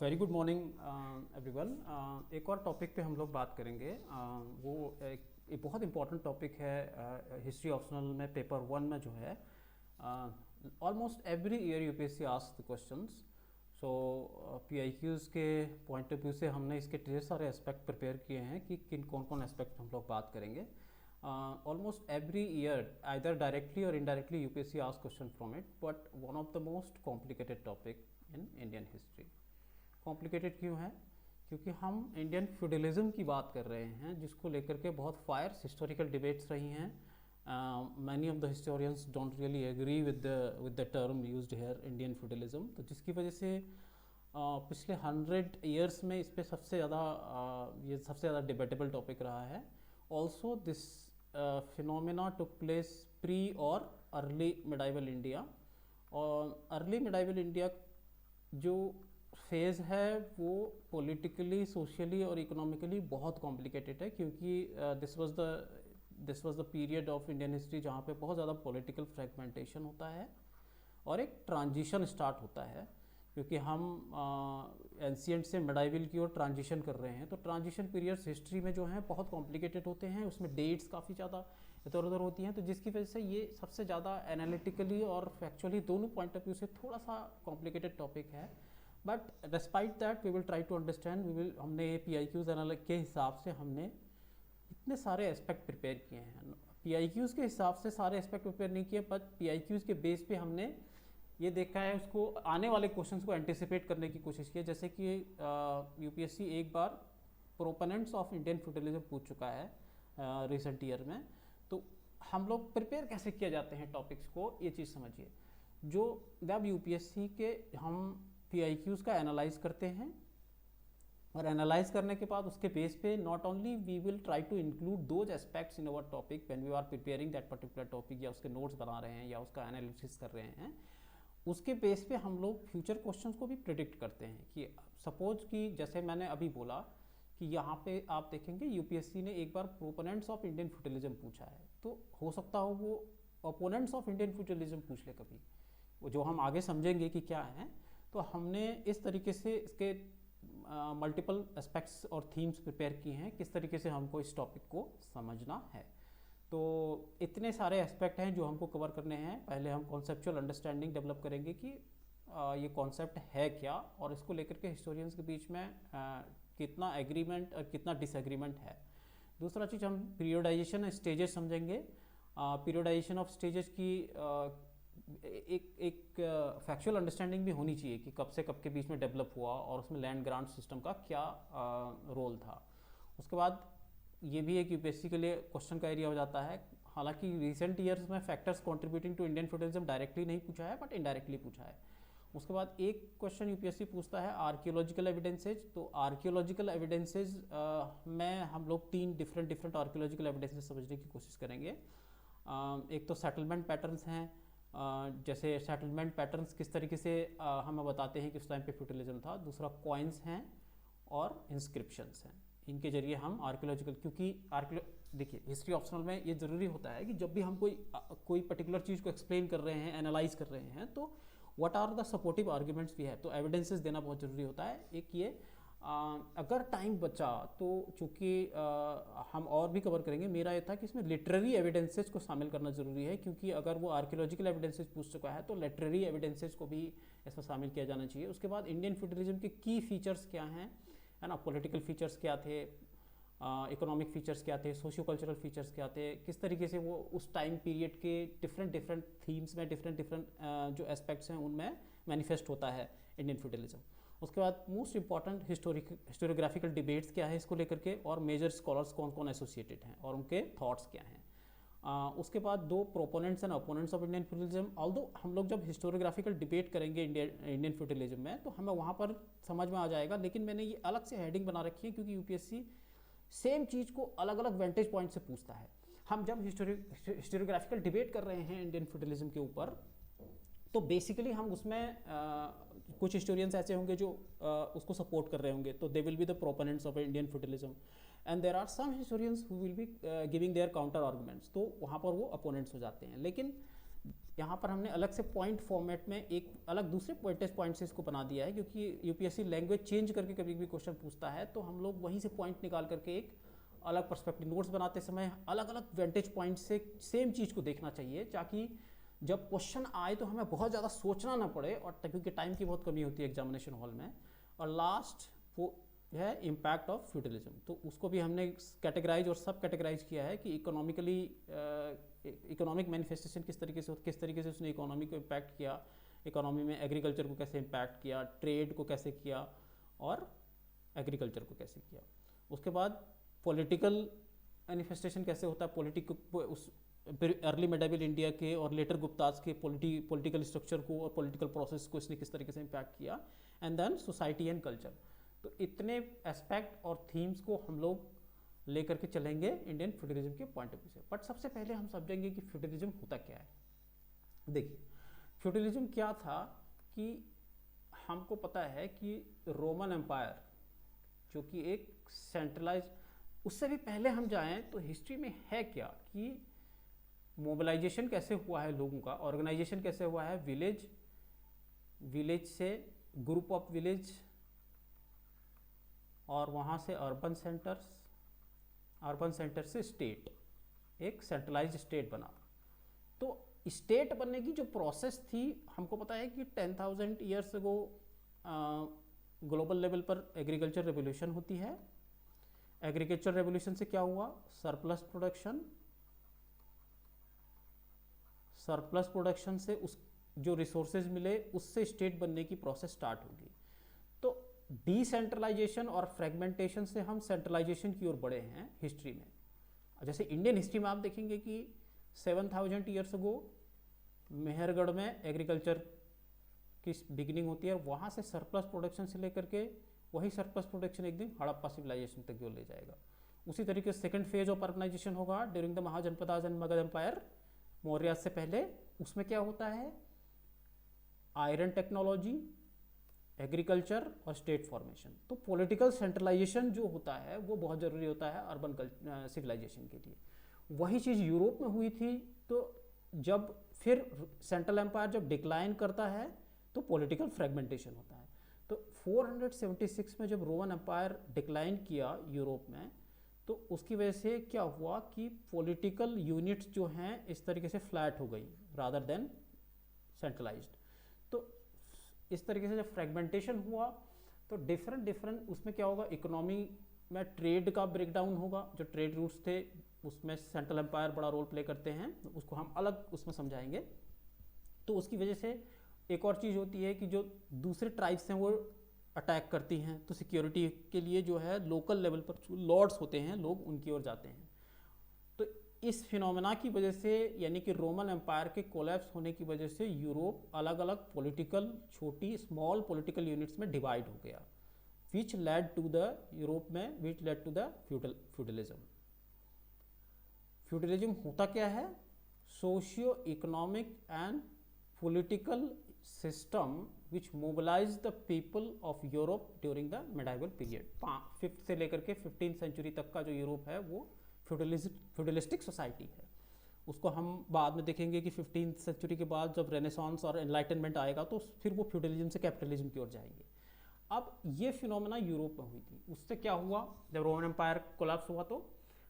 Very good morning everyone. एक और topic पे हम लोग बात करेंगे। वो एक बहुत इम्पॉर्टेंट टॉपिक है हिस्ट्री ऑप्शनल में, पेपर 1 में जो है। Almost every year UPSC ask the questions. So PIQs के पॉइंट ऑफ व्यू से हमने इसके ढेर सारे एस्पेक्ट प्रिपेयर किए हैं कि किन कौन कौन एस्पेक्ट हम लोग बात करेंगे। Almost every year, either directly or indirectly, UPSC asks question from it, but one of the most complicated topic in Indian history. Complicated क्यों है? क्योंकि हम इंडियन फ्यूडलिज्म की बात कर रहे हैं, जिसको लेकर के बहुत फायर्स हिस्टोरिकल डिबेट्स रही हैं। Many of the historians don't really agree with the term used here, Indian feudalism. तो जिसकी वजह से पिछले 100 ईयर्स में इस पर सबसे ज़्यादा ये सबसे ज़्यादा डिबेटेबल टॉपिक रहा है। Also this phenomena took place pre और अर्ली मिडाइवल इंडिया। और अर्ली मिडाइवल इंडिया जो फेज़ है वो पॉलिटिकली, सोशली और इकोनॉमिकली बहुत कॉम्प्लिकेटेड है, क्योंकि this was the period of Indian history जहाँ पे बहुत ज़्यादा पॉलिटिकल फ्रेगमेंटेशन होता है और एक ट्रांजिशन स्टार्ट होता है। क्योंकि हम एंशिएंट से मिडाइवल की ओर ट्रांजिशन कर रहे हैं, तो ट्रांजिशन पीरियड्स हिस्ट्री में जो हैं बहुत कॉम्प्लिकेटेड होते हैं। उसमें डेट्स काफ़ी ज़्यादा इधर उधर होती हैं, तो जिसकी वजह से ये सबसे ज़्यादा एनालिटिकली और फैक्चुअली दोनों पॉइंट ऑफ व्यू से थोड़ा सा कॉम्प्लिकेटेड टॉपिक है। But despite that we will try to understand. हमने पीआईक्यूज़ एनालिसिस के हिसाब से हमने इतने सारे एस्पेक्ट प्रिपेयर किए हैं। पीआईक्यूज़ के हिसाब से सारे एस्पेक्ट प्रिपेयर नहीं किए, बट पीआईक्यूज़ के बेस पे हमने ये देखा है, उसको आने वाले क्वेश्चंस को एंटिसिपेट करने की कोशिश की है। जैसे कि यूपीएससी एक बार प्रोपोनेंट्स ऑफ इंडियन फ्यूडलिज्म पूछ चुका है रिसेंट ईयर में। तो हम लोग प्रिपेयर कैसे किया जाते हैं टॉपिक्स को, ये चीज़ समझिए। जो जब यूपीएससी के हम पीआईक्यूज़ का एनालाइज करते हैं, और एनालाइज करने के बाद उसके बेस पे not only we will try to include those aspects in our topic when we are preparing that particular topic, या उसके नोट्स बना रहे हैं या उसका एनालिसिस कर रहे हैं, उसके बेस पे हम लोग फ्यूचर क्वेश्चंस को भी प्रिडिक्ट करते हैं। कि सपोज कि जैसे मैंने अभी बोला कि यहाँ पे आप देखेंगे यूपीएससी ने एक बार प्रोपोनेंट्स ऑफ इंडियन फ्यूडलिज्म पूछा है, तो हो सकता हो वो ओपोनेंट्स ऑफ इंडियन फ्यूडलिज्म पूछ ले कभी, वो जो हम आगे समझेंगे कि क्या है। तो हमने इस तरीके से इसके मल्टीपल एस्पेक्ट्स और थीम्स प्रिपेयर किए हैं, किस तरीके से हमको इस टॉपिक को समझना है। तो इतने सारे एस्पेक्ट हैं जो हमको कवर करने हैं। पहले हम कॉन्सेप्चुअल अंडरस्टैंडिंग डेवलप करेंगे कि ये कॉन्सेप्ट है क्या, और इसको लेकर के हिस्टोरियंस के बीच में कितना एग्रीमेंट और कितना डिसएग्रीमेंट है। दूसरा चीज़, हम पीरियोडाइजेशन स्टेजेस समझेंगे। पीरियोडाइजेशन ऑफ स्टेजेस की एक फैक्चुअल अंडरस्टैंडिंग भी होनी चाहिए कि कब से कब के बीच में डेवलप हुआ और उसमें लैंड ग्रांट सिस्टम का क्या रोल था। उसके बाद ये भी एक यूपीएससी के लिए क्वेश्चन का एरिया हो जाता है। हालांकि रिसेंट ईयर्स में factors contributing to Indian feudalism directly नहीं पूछा है, बट इनडायरेक्टली पूछा है। उसके बाद एक क्वेश्चन यूपीएससी पूछता है आर्कियोलॉजिकल एविडेंसेज। तो आर्कियोलॉजिकल एविडेंसेज में हम लोग 3 डिफरेंट आर्कियोलॉजिकल एविडेंसेज समझने की कोशिश करेंगे। एक तो सेटलमेंट पैटर्न्स हैं, जैसे सेटलमेंट पैटर्न्स किस तरीके से हमें बताते हैं कि उस टाइम पे फ्यूडलिज्म था। दूसरा कॉइन्स हैं और इंस्क्रिप्शंस हैं। इनके जरिए हम आर्कियोलॉजिकल, क्योंकि देखिए हिस्ट्री ऑप्शनल में ये ज़रूरी होता है कि जब भी हम कोई पर्टिकुलर चीज़ को एक्सप्लेन कर रहे हैं, एनालाइज कर रहे हैं, तो what are the supportive arguments we have, तो एविडेंसेस देना बहुत ज़रूरी होता है। एक ये अगर टाइम बचा तो चूँकि हम और भी कवर करेंगे, मेरा ये था कि इसमें लिटरेरी एविडेंसेस को शामिल करना ज़रूरी है, क्योंकि अगर वो आर्कियोलॉजिकल एविडेंसेस पूछ चुका है तो लिटरेरी एविडेंसेस को भी इसमें शामिल किया जाना चाहिए। उसके बाद इंडियन फ्यूडलिज्म के की फीचर्स क्या हैं, है ना, पॉलिटिकल फीचर्स क्या थे, इकोनॉमिक फीचर्स क्या थे, सोशियो कल्चरल फीचर्स क्या थे, किस तरीके से वो उस टाइम पीरियड के डिफरेंट थीम्स में डिफरेंट जो एस्पेक्ट्स हैं उनमें मैनिफेस्ट होता है इंडियन फ्यूडलिज्म। उसके बाद मोस्ट इंपॉर्टेंट हिस्टोरियोग्राफिकल डिबेट्स क्या है इसको लेकर के, और मेजर स्कॉलर्स कौन कौन एसोसिएटेड हैं और उनके थॉट्स क्या हैं। उसके बाद 2 proponents and opponents of Indian feudalism. Although हम लोग जब हिस्टोरियोग्राफिकल डिबेट करेंगे इंडियन फ्यूडलिज्म में, तो हमें वहाँ पर समझ में आ जाएगा, लेकिन मैंने ये अलग से हेडिंग बना रखी है क्योंकि यूपीएससी सेम चीज़ को अलग अलग वेंटेज पॉइंट से पूछता है। हम जब हिस्टोरियोग्राफिकल डिबेट कर रहे हैं इंडियन फ्यूडलिज्म के ऊपर, तो बेसिकली हम उसमें कुछ हिस्टोरियंस ऐसे होंगे जो उसको सपोर्ट कर रहे होंगे, तो they will be the proponents of Indian feudalism, and there are some historians who will be giving their counter arguments, तो वहाँ पर वो अपोनेंट्स हो जाते हैं। लेकिन यहाँ पर हमने अलग से पॉइंट फॉर्मेट में एक अलग दूसरे वेटेज पॉइंट से इसको बना दिया है, क्योंकि यूपीएससी लैंग्वेज चेंज करके कभी भी क्वेश्चन पूछता है, तो हम लोग वहीं से पॉइंट निकाल करके एक अलग पर्सपेक्टिव नोट्स बनाते समय अलग अलग वेंटेज पॉइंट से सेम चीज़ को देखना चाहिए, ताकि जब क्वेश्चन आए तो हमें बहुत ज़्यादा सोचना ना पड़े, और क्योंकि टाइम की बहुत कमी होती है एग्जामिनेशन हॉल में। और लास्ट वो है इम्पैक्ट ऑफ फ्यूडलिज्म, तो उसको भी हमने कैटेगराइज और सब कैटेगराइज किया है कि इकोनॉमिकली इकोनॉमिक मैनिफेस्टेशन किस तरीके से उसने इकोनॉमी को इम्पैक्ट किया, इकोनॉमी में एग्रीकल्चर को कैसे इम्पैक्ट किया, ट्रेड को कैसे किया और एग्रीकल्चर को कैसे किया। उसके बाद पॉलिटिकल मैनिफेस्टेशन कैसे होता है, उस अर्ली मेडाइवल इंडिया के और लेटर गुप्ताज के पॉलिटिकल स्ट्रक्चर को और पॉलिटिकल प्रोसेस को इसने किस तरीके से इम्पैक्ट किया, and then society and culture. तो इतने एस्पेक्ट और थीम्स को हम लोग लेकर के चलेंगे इंडियन फ्यूडलिज्म के पॉइंट ऑफ व्यू से। बट सबसे पहले हम समझेंगे कि फ्यूडलिज्म होता क्या है। देखिए, फ्यूडलिज्म क्या था कि हमको पता है कि रोमन एम्पायर जो कि एक सेंट्रलाइज, उससे भी पहले हम जाएं तो हिस्ट्री में है क्या कि मोबिलाइजेशन कैसे हुआ है लोगों का, ऑर्गेनाइजेशन कैसे हुआ है, विलेज से ग्रुप ऑफ विलेज और वहाँ से अर्बन सेंटर से स्टेट, एक सेंट्रलाइज्ड स्टेट बना। तो स्टेट बनने की जो प्रोसेस थी, हमको पता है कि 10,000 ईयर्स अगो ग्लोबल लेवल पर एग्रीकल्चर रेवोल्यूशन होती है। एग्रीकल्चर रेवोल्यूशन से क्या हुआ, सरप्लस प्रोडक्शन से उस जो रिसोर्सेज मिले उससे स्टेट बनने की प्रोसेस स्टार्ट होगी। तो डिसेंट्रलाइजेशन और फ्रेगमेंटेशन से हम सेंट्रलाइजेशन की ओर बढ़े हैं हिस्ट्री में। जैसे इंडियन हिस्ट्री में आप देखेंगे कि 7,000 ईयर्स अगो मेहरगढ़ में एग्रीकल्चर की बिगिनिंग होती है, वहाँ से सरप्लस प्रोडक्शन से लेकर के वही सरप्लस प्रोडक्शन एक दिन हड़प्पा सिविलाइजेशन तक की ओर ले जाएगा। उसी तरीके से सेकंड फेज ऑफ अर्बनाइजेशन होगा during the Mahajanapadas and Magadha empire, Maurya से पहले। उसमें क्या होता है, आयरन टेक्नोलॉजी, एग्रीकल्चर और स्टेट फॉर्मेशन। तो पॉलिटिकल सेंट्रलाइजेशन जो होता है वो बहुत ज़रूरी होता है अर्बन सिविलाइजेशन के लिए। वही चीज़ यूरोप में हुई थी। तो जब फिर सेंट्रल एम्पायर जब डिक्लाइन करता है तो पॉलिटिकल फ्रेगमेंटेशन होता है। तो 476 में जब रोमन एम्पायर डिक्लाइन किया यूरोप में, तो उसकी वजह से क्या हुआ कि पॉलिटिकल यूनिट्स जो हैं इस तरीके से फ्लैट हो गई रादर देन सेंट्रलाइज्ड। तो इस तरीके से जब फ्रेगमेंटेशन हुआ तो डिफरेंट उसमें क्या होगा, इकोनॉमी में ट्रेड का ब्रेकडाउन होगा। जो ट्रेड रूट्स थे उसमें सेंट्रल एम्पायर बड़ा रोल प्ले करते हैं, उसको हम अलग उसमें समझाएंगे। तो उसकी वजह से एक और चीज़ होती है कि जो दूसरे ट्राइब्स हैं वो अटैक करती हैं, तो सिक्योरिटी के लिए जो है लोकल लेवल पर लॉर्ड्स होते हैं लोग, उनकी ओर जाते हैं। तो इस फिनोमेना की वजह से, यानी कि रोमन एम्पायर के कोलैप्स होने की वजह से यूरोप अलग अलग पॉलिटिकल छोटी स्मॉल पॉलिटिकल यूनिट्स में डिवाइड हो गया, which led to the feudalism. Feudalism होता क्या है, socio economic and political system which mobilize the people of Europe during the medieval period. 5th से लेकर के 15th सेंचुरी तक का जो यूरोप है वो फ्यूडलिस्टिक सोसाइटी है। उसको हम बाद में देखेंगे कि 15th सेंचुरी के बाद जब रेनेसांस और एनलाइटनमेंट आएगा तो फिर वो फ्यूडलिज्म से कैपिटलिज्म की ओर जाएंगे। अब ये फिनोमेना यूरोप में हुई थी। उससे क्या हुआ, जब रोमन एम्पायर कोलैप्स हुआ तो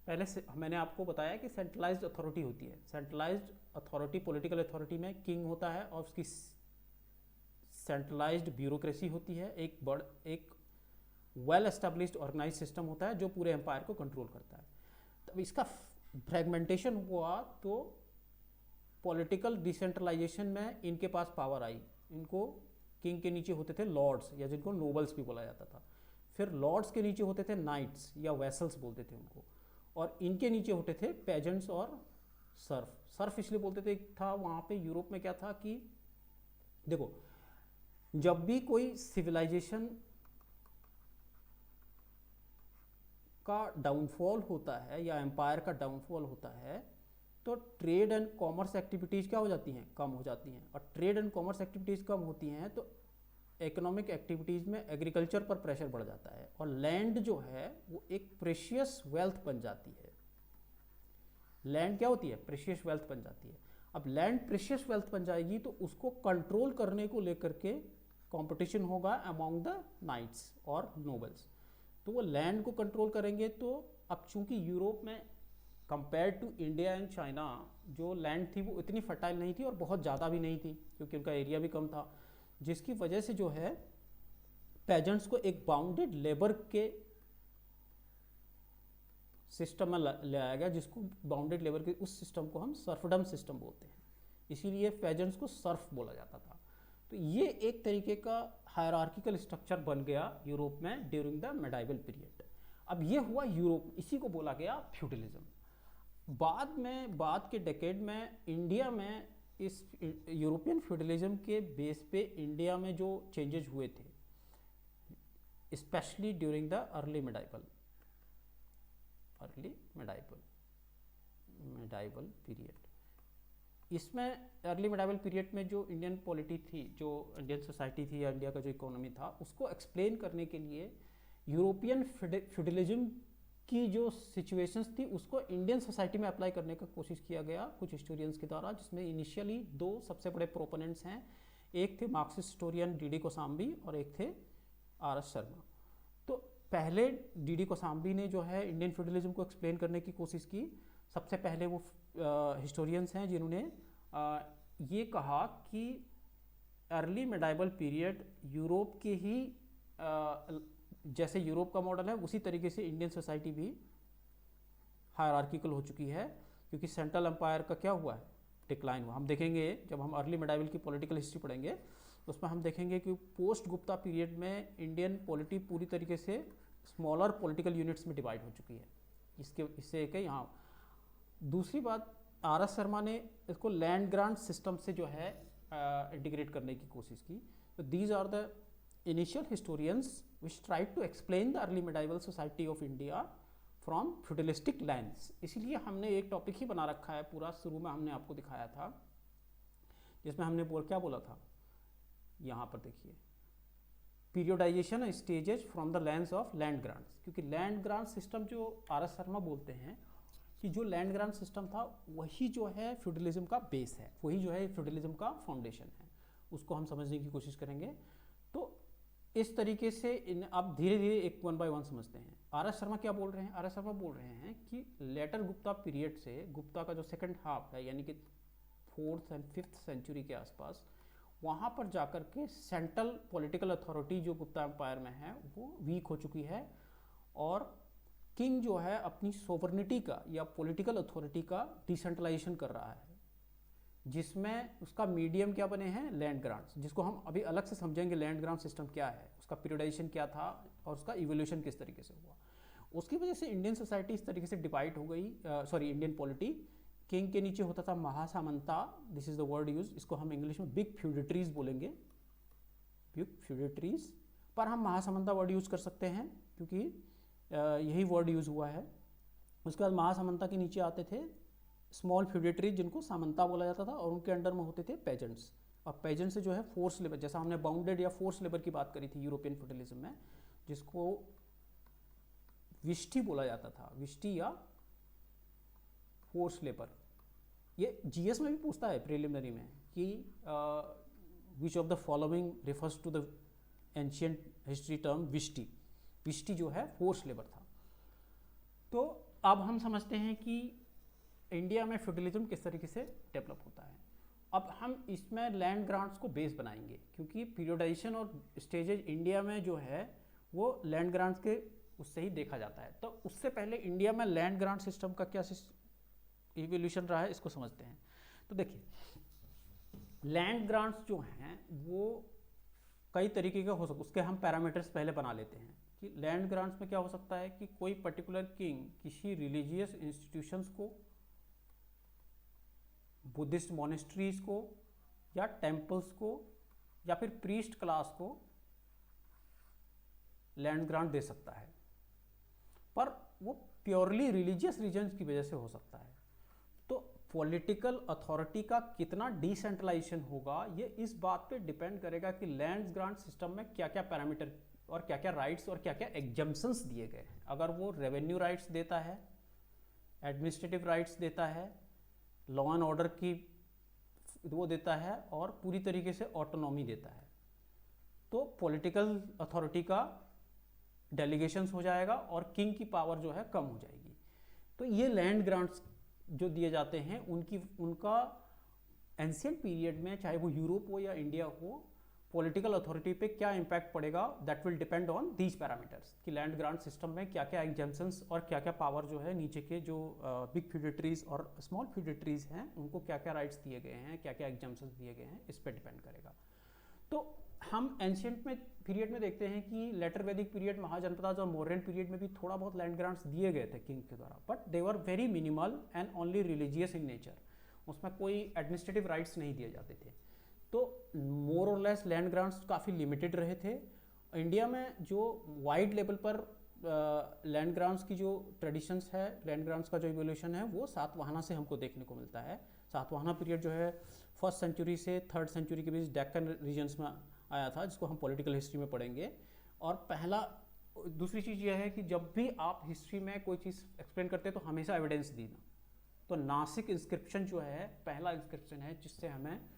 पहले से मैंने आपको बताया कि सेंट्रलाइज्ड अथॉरिटी होती है। सेंट्रलाइज्ड अथॉरिटी, पॉलिटिकल अथॉरिटी में किंग होता है और उसकी सेंट्रलाइज्ड ब्यूरोक्रेसी होती है, एक वेल एस्टेब्लिश्ड ऑर्गेनाइज सिस्टम होता है जो पूरे एम्पायर को कंट्रोल करता है। तब इसका फ्रेगमेंटेशन हुआ तो पॉलिटिकल डिसेंट्रलाइजेशन में इनके पास पावर आई। इनको किंग के नीचे होते थे लॉर्ड्स, या जिनको नोबल्स भी बोला जाता था। फिर लॉर्ड्स के नीचे होते थे नाइट्स या वेसल्स बोलते थे उनको, और इनके नीचे होते थे पेजेंट्स और सर्फ इसलिए बोलते थे। था वहाँ पे यूरोप में क्या था कि देखो, जब भी कोई सिविलाइजेशन का डाउनफॉल होता है या एम्पायर का डाउनफॉल होता है तो ट्रेड एंड कॉमर्स एक्टिविटीज़ क्या हो जाती हैं, कम हो जाती हैं। और ट्रेड एंड कॉमर्स एक्टिविटीज़ कम होती हैं तो इकोनॉमिक एक्टिविटीज़ में एग्रीकल्चर पर प्रेशर बढ़ जाता है, और लैंड जो है वो एक प्रेशियस वेल्थ बन जाती है। लैंड क्या होती है, प्रेशियस वेल्थ बन जाती है। अब लैंड प्रेशियस वेल्थ बन जाएगी तो उसको कंट्रोल करने को लेकर के कंपटीशन होगा अमॉन्ग द नाइट्स और नोबल्स। तो वो लैंड को कंट्रोल करेंगे। तो अब चूंकि यूरोप में compare to India and China जो लैंड थी वो इतनी फर्टाइल नहीं थी और बहुत ज़्यादा भी नहीं थी, क्योंकि उनका एरिया भी कम था, जिसकी वजह से जो है पेजेंट्स को एक बाउंडेड लेबर के सिस्टम में ले आया गया, जिसको बाउंडेड लेबर के उस सिस्टम को हम सर्फडम सिस्टम बोलते हैं, इसीलिए पेजेंट्स को सर्फ बोला जाता था। तो ये एक तरीके का हायरार्किकल स्ट्रक्चर बन गया यूरोप में ड्यूरिंग द मेडाइवल पीरियड। अब ये हुआ यूरोप, इसी को बोला गया फ्यूडलिज्म। बाद के डेकेड में इंडिया में इस यूरोपियन फ्यूडलिज्म के बेस पे इंडिया में जो चेंजेस हुए थे, specially during the early medieval period. इसमें अर्ली मेडाइवल पीरियड में जो इंडियन पॉलिटी थी, जो इंडियन सोसाइटी थी या इंडिया का जो इकोनॉमी था, उसको एक्सप्लेन करने के लिए यूरोपियन फ्यूडलिज्म की जो सिचुएशंस थी उसको इंडियन सोसाइटी में अप्लाई करने का कोशिश किया गया कुछ हिस्टोरियंस के द्वारा, जिसमें इनिशियली दो सबसे बड़े प्रोपोनेंट्स हैं, एक थे मार्क्सिस्ट हिस्टोरियन डी.डी. कोसाम्बी और एक थे आर.एस. शर्मा। तो पहले डी.डी. कोसाम्बी ने जो है इंडियन फ्यूडलिज्म को एक्सप्लेन करने की कोशिश की। सबसे पहले वो हिस्टोरियंस हैं जिन्होंने ये कहा कि अर्ली मेडाइवल पीरियड यूरोप के ही जैसे यूरोप का मॉडल है उसी तरीके से इंडियन सोसाइटी भी हायरार्किकल हो चुकी है, क्योंकि सेंट्रल एम्पायर का क्या हुआ है, डिक्लाइन हुआ। हम देखेंगे जब हम अर्ली मेडाइवल की पॉलिटिकल हिस्ट्री पढ़ेंगे उसमें हम देखेंगे कि पोस्ट गुप्ता पीरियड में इंडियन पॉलिटी पूरी तरीके से स्मॉलर पॉलिटिकल यूनिट्स में डिवाइड हो चुकी है। इससे एक यहाँ दूसरी बात, आर.एस. शर्मा ने इसको लैंड ग्रांट सिस्टम से जो है इंटीग्रेट करने की कोशिश की। तो these are the initial historians which tried to explain the early medieval society of India from feudalistic lens। इसलिए हमने एक टॉपिक ही बना रखा है पूरा, शुरू में हमने आपको दिखाया था जिसमें हमने क्या बोला था, यहाँ पर देखिए, periodization stages from the lens of land grants. क्योंकि लैंड ग्रांट सिस्टम जो आर.एस. शर्मा बोलते हैं कि जो लैंड ग्रांट सिस्टम था वही जो है फ्यूडलिज्म का बेस है, वही जो है फ्यूडलिज्म का फाउंडेशन है, उसको हम समझने की कोशिश करेंगे। तो इस तरीके से अब धीरे धीरे एक वन बाय वन समझते हैं। आर.एस. शर्मा क्या बोल रहे हैं, आर.एस. शर्मा बोल रहे हैं कि लेटर गुप्ता पीरियड से, गुप्ता का जो सेकंड हाफ है यानी कि 4th and 5th सेंचुरी के आसपास, वहाँ पर जाकर के सेंट्रल पॉलिटिकल अथॉरिटी जो गुप्ता एम्पायर में है वो वीक हो चुकी है, और किंग जो है अपनी सोवरेनिटी का या पॉलिटिकल अथॉरिटी का डिसेंट्रलाइजेशन कर रहा है, जिसमें उसका मीडियम क्या बने हैं, लैंड ग्रांट्स, जिसको हम अभी अलग से समझेंगे लैंड ग्रांट सिस्टम क्या है, उसका पीरियडाइजेशन क्या था और उसका इवोल्यूशन किस तरीके से हुआ। उसकी वजह से इंडियन सोसाइटी इस तरीके से डिवाइड हो गई, इंडियन पॉलिटी। किंग के नीचे होता था महासामंता, this is the word use, इसको हम इंग्लिश में बिग फ्यूडिटरीज बोलेंगे, बिग फ्यूडिटरीज, पर हम महासामंता वर्ड यूज कर सकते हैं क्योंकि यही वर्ड यूज हुआ है। उसके बाद महासामंता के नीचे आते थे स्मॉल फ्यूडेटरीज जिनको सामंता बोला जाता था, और उनके अंडर में होते थे पेजेंट्स। और पेजेंट से जो है फोर्स लेबर, जैसा हमने बाउंडेड या फोर्स लेबर की बात करी थी यूरोपियन फ्यूडलिज्म में, जिसको विष्टी बोला जाता था, विष्टी या फोर्स लेबर। ये जीएस में भी पूछता है प्रिलिमिनरी में कि which of the following refers to the ancient history term विष्टी। विष्टी जो है फोर्स लेबर था। तो अब हम समझते हैं कि इंडिया में फ्यूडलिज्म किस तरीके से डेवलप होता है। अब हम इसमें लैंड ग्रांट्स को बेस बनाएंगे, क्योंकि पीरियोडाइजेशन और स्टेजेज इंडिया में जो है वो लैंड ग्रांट्स के उससे ही देखा जाता है। तो उससे पहले इंडिया में लैंड ग्रांट सिस्टम का क्या इवोल्यूशन रहा है, इसको समझते हैं। तो देखिए, लैंड ग्रांट्स जो हैं वो कई तरीके के हो सकते, उसके हम पैरामीटर्स पहले बना लेते हैं कि लैंड ग्रांट्स में क्या हो सकता है कि कोई पर्टिकुलर किंग किसी रिलीजियस इंस्टीट्यूशंस को, बुद्धिस्ट मोनेस्ट्रीज को या टेम्पल्स को या फिर प्रीस्ट क्लास को लैंड ग्रांट दे सकता है, पर वो प्योरली रिलीजियस रीजन्स की वजह से हो सकता है। तो पॉलिटिकल अथॉरिटी का कितना डिसेंट्रलाइजेशन होगा ये इस बात पे डिपेंड करेगा कि लैंड ग्रांट सिस्टम में क्या क्या पैरामीटर और क्या क्या राइट्स और क्या क्या एग्जम्पशंस दिए गए हैं। अगर वो रेवेन्यू राइट्स देता है, एडमिनिस्ट्रेटिव राइट्स देता है, लॉ एंड ऑर्डर की वो देता है और पूरी तरीके से ऑटोनॉमी देता है। तो पॉलिटिकल अथॉरिटी का डेलीगेशंस हो जाएगा और किंग की पावर जो है कम हो जाएगी। तो ये लैंड ग्रांट्स जो दिए जाते हैं उनका एंशियंट पीरियड में, चाहे वो यूरोप हो या इंडिया हो, पॉलिटिकल अथॉरिटी पे क्या इम्पैक्ट पड़ेगा, that will depend on these parameters कि लैंड ग्रांट सिस्टम में क्या क्या एग्जेम्पशंस और क्या क्या पावर जो है नीचे के जो बिग फ्यूडेटरीज और स्मॉल फ्यूडेटरीज हैं उनको क्या क्या राइट्स दिए गए हैं, क्या क्या एग्जेम्पशंस दिए गए हैं, इस पर डिपेंड करेगा। तो हम एंशियंट में पीरियड में देखते हैं कि लेटर वैदिक पीरियड, महाजनपदाज और मौर्यन पीरियड में भी थोड़ा बहुत लैंड ग्रांट्स दिए गए थे किंग के द्वारा, but they were very minimal and only religious in nature. उसमें कोई एडमिनिस्ट्रेटिव राइट्स नहीं दिए जाते थे। तो मोर और लेस लैंड ग्रांट्स काफ़ी लिमिटेड रहे थे। इंडिया में जो वाइड लेवल पर लैंड ग्रांट्स की जो ट्रेडिशंस है, लैंड ग्रांट्स का जो इवोल्यूशन है, वो सातवाहना से हमको देखने को मिलता है। सातवाहना पीरियड जो है 1st सेंचुरी से 3rd सेंचुरी के बीच डेक्कन रीजन्स में आया था, जिसको हम पॉलिटिकल हिस्ट्री में पढ़ेंगे। और दूसरी चीज़ यह है कि जब भी आप हिस्ट्री में कोई चीज़ एक्सप्लेन करते हैं तो हमेशा एविडेंस देना। तो नासिक इंस्क्रिप्शन जो है पहला इंस्क्रिप्शन है जिससे हमें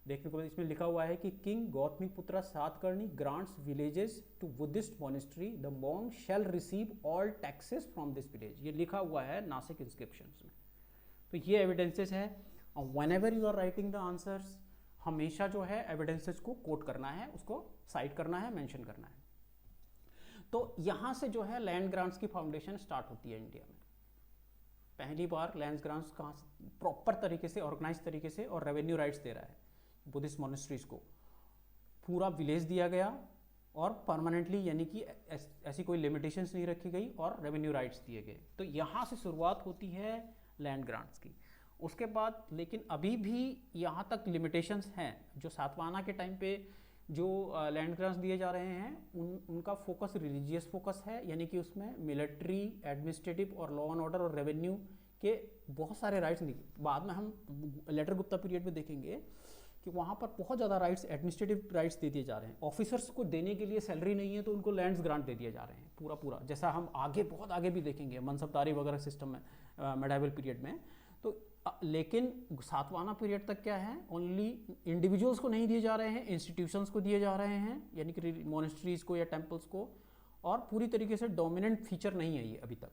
देखने को, इसमें लिखा हुआ है कि king Gautamiputra Satakarni grants villages to Buddhist monastery, the monk shall receive all taxes from this village. ये लिखा हुआ है नासिक इंस्क्रिप्शन में। तो ये एविडेंसेस है। और whenever you are writing the answers, हमेशा जो है एविडेंसेस को कोट करना है, उसको साइट करना है, मेंशन करना है। तो यहाँ से जो है लैंड ग्रांट्स की फाउंडेशन स्टार्ट होती है इंडिया में। पहली बार लैंड ग्रांट्स कहाँ प्रॉपर तरीके से, ऑर्गेनाइज तरीके से और रेवेन्यू राइट्स दे रहा है बुद्धिस्ट मॉनेस्ट्रीज को। पूरा विलेज दिया गया और परमानेंटली, यानी कि ऐसी कोई लिमिटेशंस नहीं रखी गई और रेवेन्यू राइट्स दिए गए। तो यहाँ से शुरुआत होती है लैंड ग्रांट्स की। उसके बाद लेकिन अभी भी यहाँ तक लिमिटेशंस हैं। जो सातवाहना के टाइम पे जो लैंड ग्रांट्स दिए जा रहे हैं उनका फोकस रिलीजियस फोकस है, यानी कि उसमें मिलिट्री, एडमिनिस्ट्रेटिव और लॉ एंड ऑर्डर और रेवेन्यू के बहुत सारे राइट्स नहीं। बाद में हम लेटर गुप्ता पीरियड में देखेंगे कि वहाँ पर बहुत ज़्यादा राइट्स, एडमिनिस्ट्रेटिव राइट्स दे दिए जा रहे हैं। ऑफिसर्स को देने के लिए सैलरी नहीं है तो उनको लैंड्स ग्रांट दे दिए जा रहे हैं पूरा, जैसा हम आगे बहुत आगे भी देखेंगे मनसबदारी वगैरह सिस्टम में मेडाइवल पीरियड में। तो लेकिन सातवाहना पीरियड तक क्या है, ओनली इंडिविजुअल्स को नहीं दिए जा रहे हैं, इंस्टीट्यूशंस को दिए जा रहे हैं, यानी कि मोनेस्ट्रीज को या टेम्पल्स को। और पूरी तरीके से डोमिनेंट फीचर नहीं है ये अभी तक।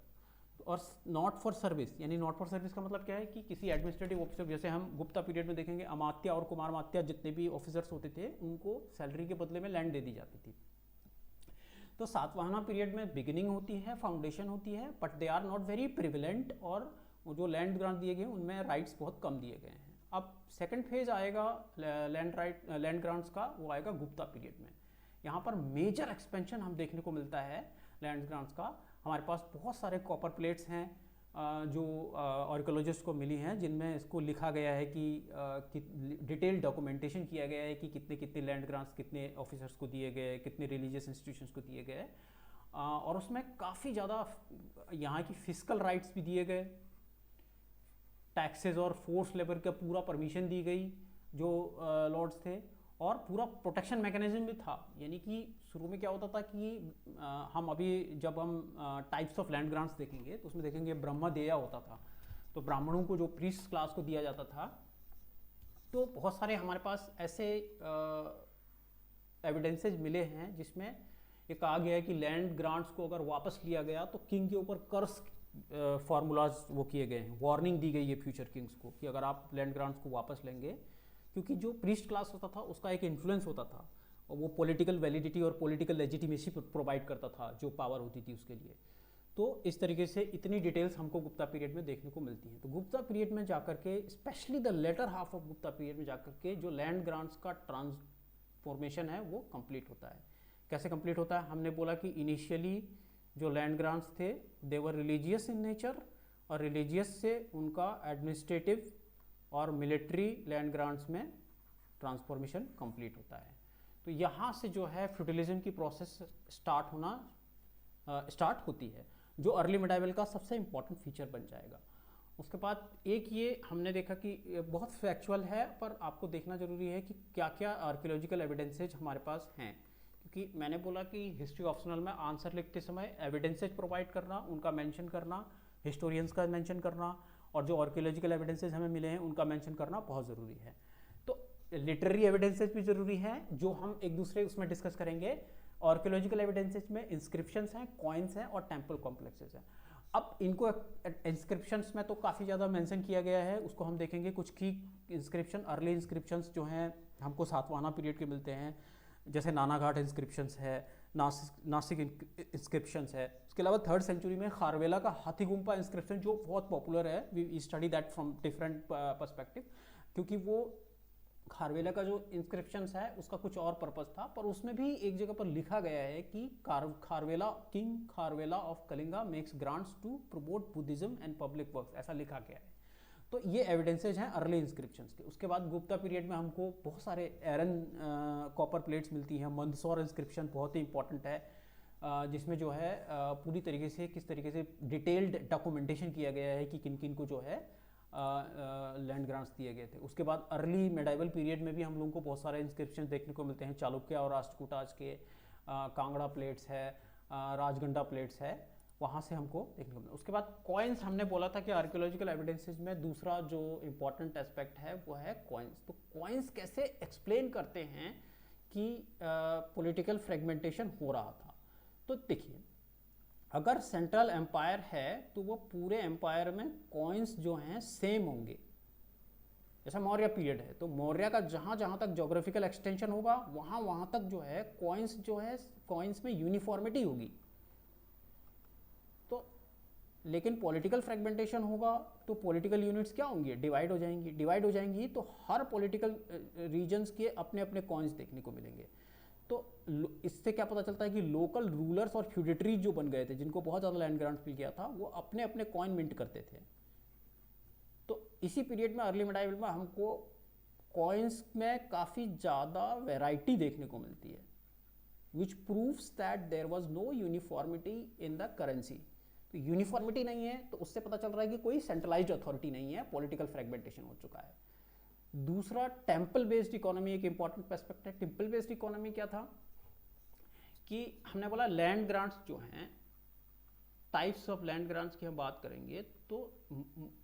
और नॉट फॉर सर्विस, यानी नॉट फॉर सर्विस का मतलब क्या है कि किसी एडमिनिस्ट्रेटिव ऑफिसर, जैसे हम गुप्ता पीरियड में देखेंगे, अमात्य और कुमार मात्या जितने भी ऑफिसर्स होते थे उनको सैलरी के बदले में लैंड दे दी जाती थी। तो सातवाहना पीरियड में बिगिनिंग होती है, फाउंडेशन होती है, but they are not very prevalent. और जो लैंड ग्रांट दिए गए उनमें राइट्स बहुत कम दिए गए हैं। अब सेकंड फेज आएगा लैंड ग्रांट्स का, वो आएगा गुप्ता पीरियड में। यहाँ पर मेजर एक्सपेंशन हम देखने को मिलता है लैंड ग्रांट्स का। हमारे पास बहुत सारे कॉपर प्लेट्स हैं जो आर्कियोलॉजिस्ट को मिली हैं, जिनमें इसको लिखा गया है कि डिटेल डॉक्यूमेंटेशन किया गया है कि कितने कितने लैंड ग्रांट्स कितने ऑफिसर्स को दिए गए, कितने रिलीजियस इंस्टीट्यूशंस को दिए गए। और उसमें काफ़ी ज़्यादा यहाँ की फिजिकल राइट्स भी दिए गए, टैक्सेस और फोर्स लेबर का पूरा परमिशन दी गई जो लॉर्ड्स थे, और पूरा प्रोटेक्शन मैकेनिज्म भी था। यानी कि शुरू में क्या होता था कि हम अभी जब हम टाइप्स ऑफ लैंड ग्रांट्स देखेंगे तो उसमें देखेंगे ब्रह्मदेया होता था, तो ब्राह्मणों को जो प्रीस्ट क्लास को दिया जाता था। तो बहुत सारे हमारे पास ऐसे एविडेंसेज मिले हैं जिसमें ये कहा गया है कि लैंड ग्रांट्स को अगर वापस लिया गया तो किंग के ऊपर कर्स फार्मूलाज वो किए गए हैं, वार्निंग दी गई है फ्यूचर किंग्स को कि अगर आप लैंड ग्रांट्स को वापस लेंगे, क्योंकि जो प्रीस्ट क्लास होता था उसका एक इन्फ्लुएंस होता था और वो पॉलिटिकल वैलिडिटी और पॉलिटिकल लेजिटिमेसी प्रोवाइड करता था जो पावर होती थी उसके लिए। तो इस तरीके से इतनी डिटेल्स हमको गुप्ता पीरियड में देखने को मिलती हैं। तो गुप्ता पीरियड में जाकर के, especially the latter half of Gupta period में जाकर के जो लैंड ग्रांट्स का ट्रांसफॉर्मेशन है वो कंप्लीट होता है। कैसे कंप्लीट होता है? हमने बोला कि इनिशियली जो लैंड ग्रांट्स थे दे वर रिलीजियस इन नेचर, और रिलीजियस से उनका एडमिनिस्ट्रेटिव और मिलिट्री लैंड ग्रांट्स में ट्रांसफॉर्मेशन कंप्लीट होता है। तो यहाँ से जो है फ्यूडलिज्म की प्रोसेस स्टार्ट होती है, जो अर्ली मिडाइवल का सबसे इम्पॉर्टेंट फीचर बन जाएगा। उसके बाद एक ये हमने देखा कि बहुत फैक्चुअल है, पर आपको देखना जरूरी है कि क्या क्या आर्कियोलॉजिकल एविडेंसेज हमारे पास हैं, क्योंकि मैंने बोला कि हिस्ट्री ऑप्शनल में आंसर लिखते समय एविडेंसेज प्रोवाइड करना, उनका मेंशन करना, हिस्टोरियंस का मेंशन करना, और जो आर्कियोलॉजिकल एविडेंसेज हमें मिले हैं उनका मेंशन करना बहुत ज़रूरी है। तो लिटरेरी एविडेंसेस भी जरूरी हैं जो हम एक दूसरे उसमें डिस्कस करेंगे। आर्कियोलॉजिकल एविडेंसेस में इंस्क्रिप्शंस हैं, कॉइन्स हैं और टेम्पल कॉम्प्लेक्सेस हैं। अब इनको इंस्क्रिप्शंस में तो काफ़ी ज़्यादा मेंशन किया गया है, उसको हम देखेंगे। कुछ की इंस्क्रिप्शन, अर्ली इंस्क्रिप्शंस जो हैं हमको सातवाहना पीरियड के मिलते हैं, जैसे नानाघाट इंस्क्रिप्शंस है, नासिक इंस्क्रिप्शंस है। उसके अलावा 3rd सेंचुरी में खारवेला का हाथी गुम्फा इंस्क्रिप्शन जो बहुत पॉपुलर है, we study that from different perspective, क्योंकि वो खारवेला का जो इंस्क्रिप्शंस है उसका कुछ और पर्पस था, पर उसमें भी एक जगह पर लिखा गया है कि Kharavela, king Kharavela of Kalinga makes grants to promote Buddhism and public works, ऐसा लिखा गया है। तो ये एविडेंसेज हैं अर्ली इंस्क्रिप्शंस के। उसके बाद गुप्ता पीरियड में हमको बहुत सारे एरन कॉपर प्लेट्स मिलती हैं। मंदसौर इंस्क्रिप्शन बहुत ही इंपॉर्टेंट है, जिसमें जो है पूरी तरीके से किस तरीके से डिटेल्ड डॉक्यूमेंटेशन किया गया है कि किन किन को जो है लैंड ग्रांट्स दिए गए थे। उसके बाद अर्ली मेडाइवल पीरियड में भी हम लोगों को बहुत सारे इंस्क्रिप्शन देखने को मिलते हैं। चालुक्य और राष्ट्रकूटाज के कांगड़ा प्लेट्स है, राजगंडा प्लेट्स है, वहाँ से हमको देखने को मिला। उसके बाद कॉइन्स, हमने बोला था कि आर्कियोलॉजिकल एविडेंसेस में दूसरा जो इम्पॉर्टेंट एस्पेक्ट है वो है कॉइन्स। तो कॉइन्स कैसे एक्सप्लेन करते हैं कि पॉलिटिकल फ्रेगमेंटेशन हो रहा था। तो देखिए, अगर सेंट्रल एम्पायर है तो वो पूरे एम्पायर में कॉइन्स जो हैं सेम होंगे। जैसा मौर्य पीरियड है तो मौर्य का जहाँ जहाँ तक जोग्राफिकल एक्सटेंशन होगा वहाँ वहाँ तक जो है कॉइन्स कॉइन्स में यूनिफॉर्मिटी होगी। तो लेकिन पॉलिटिकल फ्रेगमेंटेशन होगा तो पॉलिटिकल यूनिट्स क्या होंगी, डिवाइड हो जाएंगी। तो हर पॉलिटिकल रीजन्स के अपने अपने कॉइन्स देखने को मिलेंगे। तो इससे क्या पता चलता है कि लोकल रूलर्स और फ्यूडेटरीज जो बन गए थे, जिनको बहुत ज़्यादा लैंड ग्रांट मिल गया था, वो अपने अपने कॉइन मिंट करते थे। तो इसी पीरियड में अर्ली मिडाइवल में हमको कॉइन्स में काफ़ी ज़्यादा वैरायटी देखने को मिलती है, which proves that there was no uniformity in the currency. तो यूनिफॉर्मिटी नहीं है तो उससे पता चल रहा है कि कोई सेंट्रलाइज्ड अथॉरिटी नहीं है, पॉलिटिकल फ्रेगमेंटेशन हो चुका है। दूसरा, टेम्पल बेस्ड इकोनॉमी एक इंपॉर्टेंट एस्पेक्ट है। टेम्पल बेस्ड इकोनॉमी क्या था कि हमने बोला लैंड ग्रांट्स जो हैं, टाइप्स ऑफ लैंड ग्रांट्स की हम बात करेंगे तो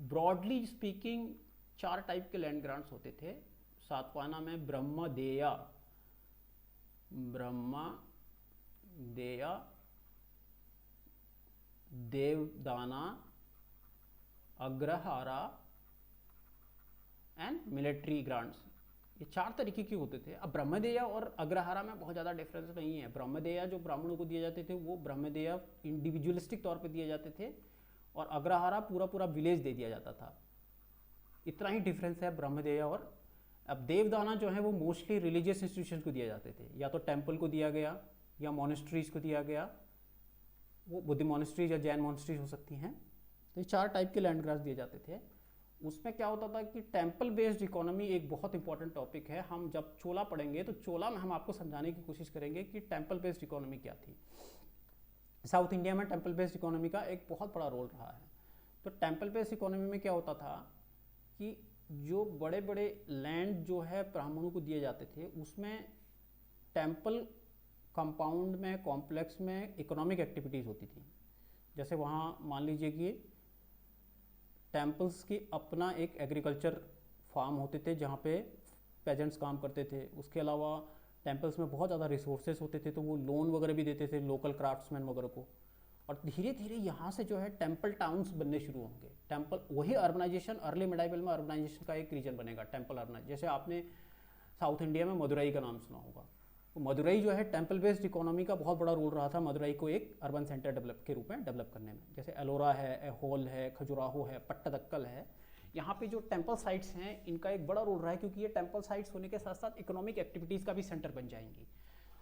ब्रॉडली स्पीकिंग 4 टाइप के लैंड ग्रांट्स होते थे। सातवाहना में brahmadeya, देवदाना, Agrahara and military grants, ये 4 तरीके के होते थे। अब ब्रह्मदेया और अग्रहारा में बहुत ज़्यादा डिफरेंस नहीं है। ब्रह्मदेया जो ब्राह्मणों को दिए जाते थे वो ब्रह्मदेया इंडिविजुअलिस्टिक तौर पे दिए जाते थे, और अग्रहारा पूरा पूरा विलेज दे दिया जाता था। इतना ही डिफरेंस है ब्रह्मदेया और। अब देवदाना जो है वो मोस्टली रिलीजियस इंस्टीट्यूशन को दिए जाते थे, या तो टेम्पल को दिया गया या मोनेस्ट्रीज को दिया गया, वो बुद्ध मोनेस्ट्रीज या जैन मोनेस्ट्रीज हो सकती हैं। तो ये 4 टाइप के लैंड ग्रांट्स दिए जाते थे। उसमें क्या होता था कि टेम्पल बेस्ड इकोनॉमी एक बहुत इंपॉर्टेंट टॉपिक है। हम जब चोला पढ़ेंगे तो चोला में हम आपको समझाने की कोशिश करेंगे कि टेम्पल बेस्ड इकोनॉमी क्या थी। साउथ इंडिया में टेम्पल बेस्ड इकोनॉमी का एक बहुत बड़ा रोल रहा है। तो टेम्पल बेस्ड इकोनॉमी में क्या होता था कि जो बड़े बड़े लैंड जो है ब्राह्मणों को दिए जाते थे, उसमें टेम्पल कंपाउंड में, कॉम्प्लेक्स में इकोनॉमिक एक्टिविटीज़ होती थी। जैसे वहाँ मान लीजिए कि टेम्पल्स की अपना एक एग्रीकल्चर फार्म होते थे जहाँ पे पेजेंट्स काम करते थे। उसके अलावा टेम्पल्स में बहुत ज़्यादा रिसोर्सेज होते थे, तो वो लोन वगैरह भी देते थे लोकल क्राफ्ट्समैन वगैरह को। और धीरे धीरे यहाँ से जो है टेम्पल टाउन्स बनने शुरू होंगे। टेम्पल, वही अर्बनाइजेशन, अर्ली मिडाइवल में अर्बनाइजेशन का एक रीजन बनेगा टेम्पल अर्बनाइज। जैसे आपने साउथ इंडिया में मदुरई का नाम सुना होगा, तो मदुरई जो है टेम्पल बेस्ड इकोनॉमी का बहुत बड़ा रोल रहा था मदुरई को एक अर्बन सेंटर डेवलप के रूप में डेवलप करने में। जैसे एलोरा है, एहोल है, खजुराहो है, पट्टादक्कल है, यहाँ पे जो टेम्पल साइट्स हैं इनका एक बड़ा रोल रहा है, क्योंकि ये टेम्पल साइट्स होने के साथ साथ इकोनॉमिक एक्टिविटीज़ का भी सेंटर बन जाएंगी।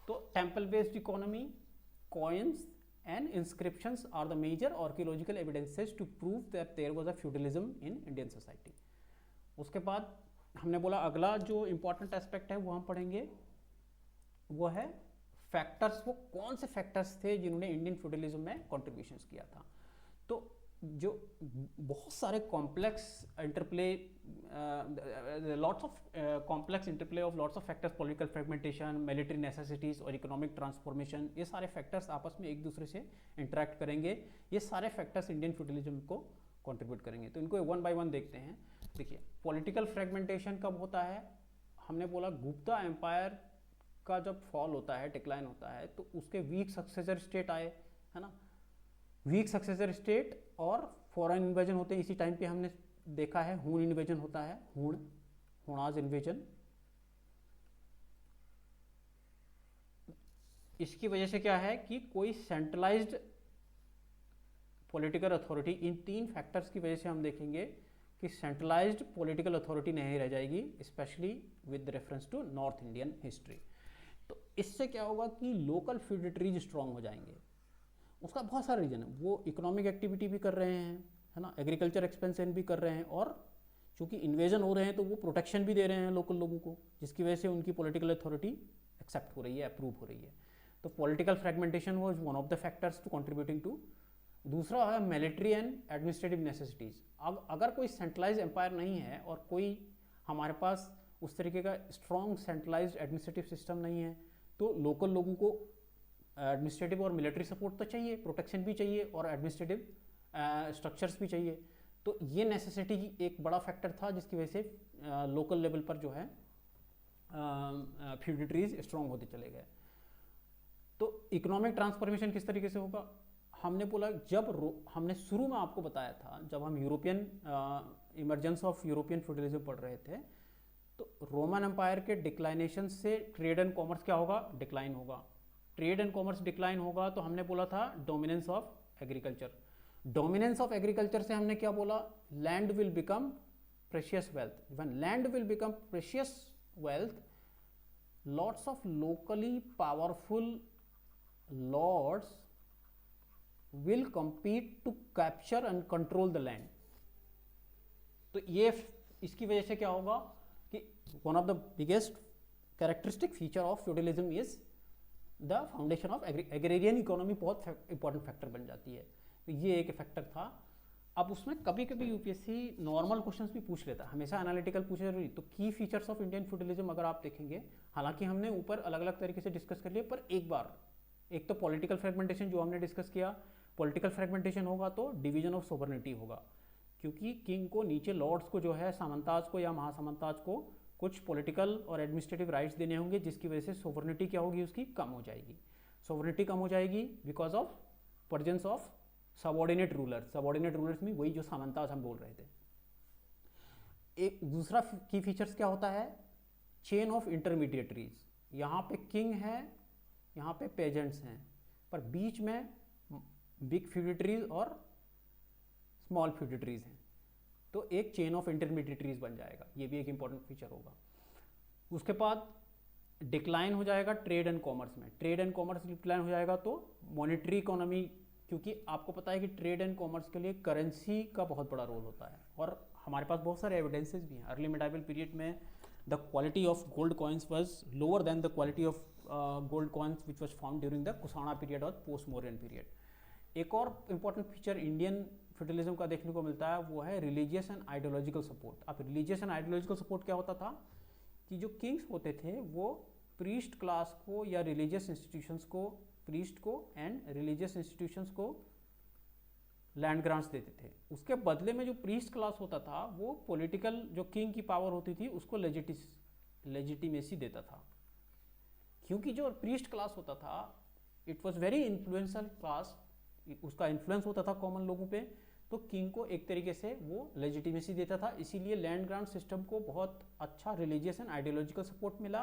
तो temple based economy, coins and inscriptions are the major archaeological evidences to prove that there was a feudalism in Indian society. उसके बाद हमने बोला अगला जो इंपॉर्टेंट एस्पेक्ट है वो हम पढ़ेंगे, वो है फैक्टर्स। वो कौन से फैक्टर्स थे जिन्होंने इंडियन फ्यूडलिज्म में कॉन्ट्रीब्यूशंस किया था। तो जो बहुत सारे complex interplay, lots of complex interplay of lots of factors, political fragmentation, military necessities और इकोनॉमिक ट्रांसफॉर्मेशन, ये सारे फैक्टर्स आपस में एक दूसरे से इंटरेक्ट करेंगे। ये सारे फैक्टर्स इंडियन फ्यूडलिज्म को कंट्रीब्यूट करेंगे। तो इनको 1 बाय 1 देखते हैं। देखिए, पॉलिटिकल फ्रेगमेंटेशन कब होता है, हमने बोला गुप्ता एम्पायर का जब फॉल होता है, डिक्लाइन होता है, तो उसके वीक सक्सेसर स्टेट आए, है ना, वीक सक्सेसर स्टेट और फॉरेन इन्वेजन होते हैं। इसी टाइम पे हमने देखा है हूण इन्वेजन होता है, हूणाज इन्वेजन। इसकी वजह से क्या है कि कोई सेंट्रलाइज्ड पॉलिटिकल अथॉरिटी, इन 3 फैक्टर्स की वजह से हम देखेंगे कि सेंट्रलाइज्ड पॉलिटिकल अथॉरिटी नहीं रह जाएगी, especially with reference to north Indian history. तो इससे क्या होगा कि लोकल फ्यूडेटरीज स्ट्रांग हो जाएंगे। उसका बहुत सारा रीजन है, वो इकोनॉमिक एक्टिविटी भी कर रहे हैं, है ना, एग्रीकल्चर एक्सपेंशन भी कर रहे हैं, और चूंकि इन्वेजन हो रहे हैं तो वो प्रोटेक्शन भी दे रहे हैं लोकल लोगों को, जिसकी वजह से उनकी पॉलिटिकल अथॉरिटी एक्सेप्ट हो रही है, अप्रूव हो रही है। तो political fragmentation was one of the factors to contributing to. दूसरा है मिलिट्री एंड एडमिनिस्ट्रेटिव नेसेसिटीज़। अब अगर कोई सेंट्रलाइज एम्पायर नहीं है और कोई हमारे पास उस तरीके का स्ट्रॉन्ग सेंट्रलाइज्ड एडमिनिस्ट्रेटिव सिस्टम नहीं है, तो लोकल लोगों को एडमिनिस्ट्रेटिव और मिलिट्री सपोर्ट तो चाहिए, प्रोटेक्शन भी चाहिए और एडमिनिस्ट्रेटिव स्ट्रक्चर्स भी चाहिए। तो ये नेसेसिटी एक बड़ा फैक्टर था जिसकी वजह से लोकल लेवल पर जो है फ्यूडेटरीज स्ट्रॉन्ग होते चले गए। तो इकोनॉमिक ट्रांसफॉर्मेशन किस तरीके से होगा, हमने बोला जब हमने शुरू में आपको बताया था, जब हम European emergence of European feudalism पढ़ रहे थे, तो रोमन एम्पायर के डिक्लाइनेशन से ट्रेड एंड कॉमर्स क्या होगा, डिक्लाइन होगा। ट्रेड एंड कॉमर्स डिक्लाइन होगा तो हमने बोला था dominance of agriculture. Dominance of agriculture से हमने क्या बोला, land will become precious wealth. When land will become precious wealth, lots of locally powerful lords will compete to capture and control the land। तो ये इसकी वजह से क्या होगा कि one of the biggest characteristic feature of feudalism is the foundation of agrarian economy, बहुत important factor बन जाती है। तो ये एक फैक्टर था। अब उसमें कभी कभी यूपीएससी नॉर्मल क्वेश्चंस भी पूछ लेता है, हमेशा एनालिटिकल पूछे जरूरी। तो की फीचर्स ऑफ इंडियन फ्यूडलिज्म अगर आप देखेंगे, हालांकि हमने ऊपर अलग अलग तरीके से डिस्कस कर लिया, पर एक बार एक तो पॉलिटिकल फ्रेगमेंटेशन जो हमने डिस्कस किया, पॉलिटिकल फ्रेगमेंटेशन होगा तो डिवीजन ऑफ सोवरेनिटी होगा, क्योंकि किंग को नीचे लॉर्ड्स को जो है सामंताज को या महासामंताज को कुछ पॉलिटिकल और एडमिनिस्ट्रेटिव राइट्स देने होंगे, जिसकी वजह से सोवरेनिटी क्या होगी, उसकी कम हो जाएगी। सोवरेनिटी कम हो जाएगी because of presence of subordinate ruler. Subordinate rulers में वही जो सामंताज हम बोल रहे थे। एक दूसरा की फीचर्स क्या होता है, चेन ऑफ इंटरमीडिएटरीज। यहाँ पे किंग है, यहाँ पे पेजेंट्स हैं, पर बीच में बिग फ्यूडेटरीज और स्मॉल फ्यूडेटरीज हैं, तो एक चेन ऑफ इंटरमीडिएटरीज बन जाएगा। ये भी एक इंपॉर्टेंट फीचर होगा। उसके बाद डिक्लाइन हो जाएगा ट्रेड एंड कॉमर्स में। ट्रेड एंड कॉमर्स डिक्लाइन हो जाएगा तो मॉनेटरी इकोनॉमी, क्योंकि आपको पता है कि ट्रेड एंड कॉमर्स के लिए करेंसी का बहुत बड़ा रोल होता है, और हमारे पास बहुत सारे एविडेंसेस भी हैं। अर्ली मिडाइवल पीरियड में the quality of gold coins was lower than the quality of gold coins which was found during the Kushana period और पोस्ट मौर्यन पीरियड। एक और इम्पॉर्टेंट फीचर इंडियन फ्यूडलिज्म का देखने को मिलता है, वो है रिलीजियस एंड आइडियोलॉजिकल सपोर्ट। अब रिलीजियस एंड आइडियोलॉजिकल सपोर्ट क्या होता था कि जो किंग्स होते थे वो प्रीस्ट क्लास को या रिलीजियस इंस्टीट्यूशंस को, प्रीस्ट को एंड रिलीजियस इंस्टीट्यूशंस को लैंड ग्रांट्स देते थे। उसके बदले में जो प्रीस्ट क्लास होता था वो पॉलिटिकल जो किंग की पावर होती थी उसको लेजिटिमेसी देता था, क्योंकि जो प्रीस्ट क्लास होता था it was very influential class, उसका इन्फ्लुएंस होता था कॉमन लोगों पे, तो किंग को एक तरीके से वो लेजिटिमेसी देता था। इसीलिए लैंड ग्रांट सिस्टम को बहुत अच्छा रिलीजियस एंड आइडियोलॉजिकल सपोर्ट मिला,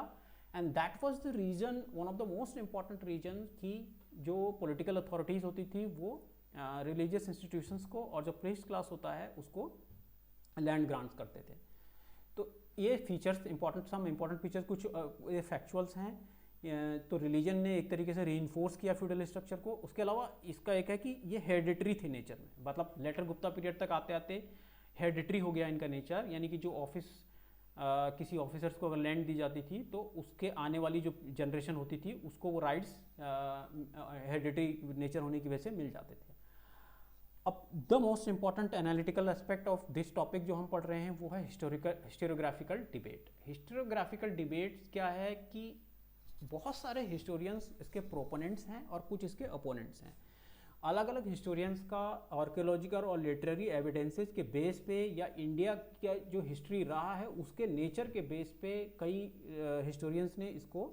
and that was the reason, one of the most important reason कि जो पॉलिटिकल अथॉरिटीज होती थी वो रिलीजियस इंस्टीट्यूशंस को और जो प्रीस्ट क्लास होता है उसको लैंड ग्रांट्स करते थे। तो ये features important, some important features, कुछ ये फैक्चुअल्स हैं। तो रिलीजन ने एक तरीके से रीइंफोर्स किया फ्यूडल स्ट्रक्चर को। उसके अलावा इसका एक है कि ये हेरिडिटरी थे नेचर में, मतलब लेटर गुप्ता पीरियड तक आते आते हेरिडिटरी हो गया इनका नेचर, यानी कि जो ऑफिस किसी ऑफिसर्स को अगर लैंड दी जाती थी तो उसके आने वाली जो जनरेशन होती थी उसको वो राइट्स हेरिडिटरी नेचर होने की वजह से मिल जाते थे। अब the most important analytical aspect of this topic जो हम पढ़ रहे हैं वो है हिस्टोरियोग्राफिकल डिबेट। हिस्टोरियोग्राफिकल डिबेट्स क्या है कि बहुत सारे हिस्टोरियंस इसके प्रोपोनेंट्स हैं और कुछ इसके अपोनेंट्स हैं। अलग अलग हिस्टोरियंस का आर्कियोलॉजिकल और लिटरेरी एविडेंसेस के बेस पे या इंडिया का जो हिस्ट्री रहा है उसके नेचर के बेस पे कई हिस्टोरियंस ने इसको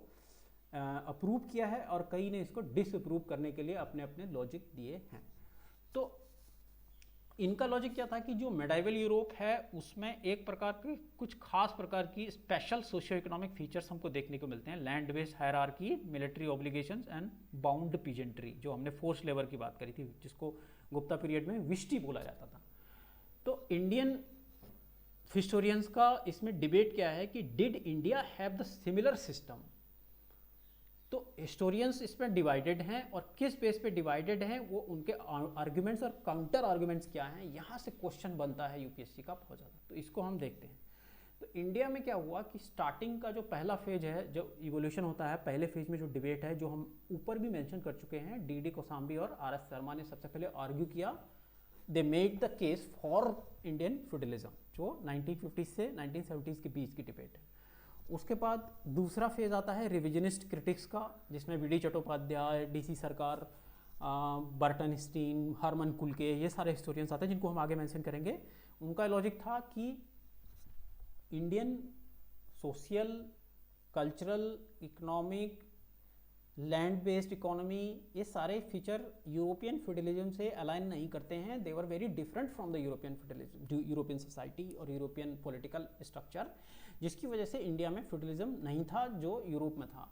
अप्रूव किया है और कई ने इसको डिसअप्रूव करने के लिए अपने अपने लॉजिक दिए हैं। तो इनका लॉजिक क्या था कि जो मेडाइवल यूरोप है उसमें एक प्रकार की कुछ खास प्रकार की स्पेशल सोशियो इकोनॉमिक फीचर्स हमको देखने को मिलते हैं, land based hierarchy, military obligations and bound peasantry, जो हमने फोर्स लेबर की बात करी थी जिसको गुप्ता पीरियड में विष्टि बोला जाता था। तो इंडियन हिस्टोरियंस का इसमें डिबेट क्या है कि did India have the similar system. तो हिस्टोरियंस इसमें डिवाइडेड हैं और किस बेस पे डिवाइडेड हैं वो उनके आर्ग्यूमेंट्स और काउंटर आर्ग्यूमेंट्स क्या हैं, यहाँ से क्वेश्चन बनता है यूपीएससी का बहुत ज़्यादा। तो इसको हम देखते हैं। तो इंडिया में क्या हुआ कि स्टार्टिंग का जो पहला फेज है, जो इवोल्यूशन होता है, पहले फेज में जो डिबेट है जो हम ऊपर भी मेंशन कर चुके हैं, डी कोसाम्बी और आर.एस. शर्मा ने सबसे पहले आर्ग्यू किया, they made the case for Indian feudalism, जो 1950 से 1970 के बीच की डिबेट है। उसके बाद दूसरा फेज आता है रिविजनिस्ट क्रिटिक्स का, जिसमें वी डी चट्टोपाध्याय, डी.सी. सरकार, बर्टन स्टीन, हरमन कुलके, ये सारे हिस्टोरियंस आते हैं जिनको हम आगे मेंशन करेंगे। उनका लॉजिक था कि Indian social, cultural, economic, land based economy, ये सारे फीचर यूरोपियन फ्यूडलिज्म से अलाइन नहीं करते हैं। They were very different from the European feudalism, European society और यूरोपियन पॉलिटिकल स्ट्रक्चर, जिसकी वजह से इंडिया में फ्यूडलिज्म नहीं था जो यूरोप में था।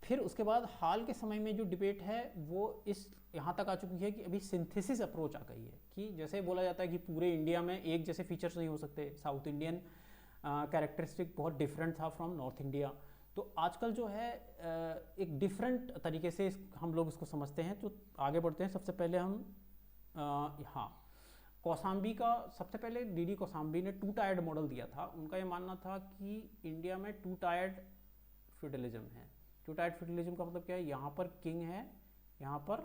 फिर उसके बाद हाल के समय में जो डिबेट है वो इस यहाँ तक आ चुकी है कि अभी सिंथेसिस अप्रोच आ गई है, कि जैसे बोला जाता है कि पूरे इंडिया में एक जैसे फीचर्स नहीं हो सकते, साउथ इंडियन कैरेक्टरिस्टिक बहुत डिफरेंट था फ्रॉम नॉर्थ इंडिया। तो आजकल जो है एक डिफरेंट तरीके से हम लोग इसको समझते हैं। तो आगे बढ़ते हैं। सबसे पहले हम हाँ, कौसाम्बी का, सबसे पहले डी कौसाम्बी ने टू टायर्ड मॉडल दिया था। उनका ये मानना था कि इंडिया में टू टायर्ड फ्यूडलिज्म है। टू टायर्ड फ्यूडलिज्म का मतलब क्या है, यहाँ पर किंग है, यहाँ पर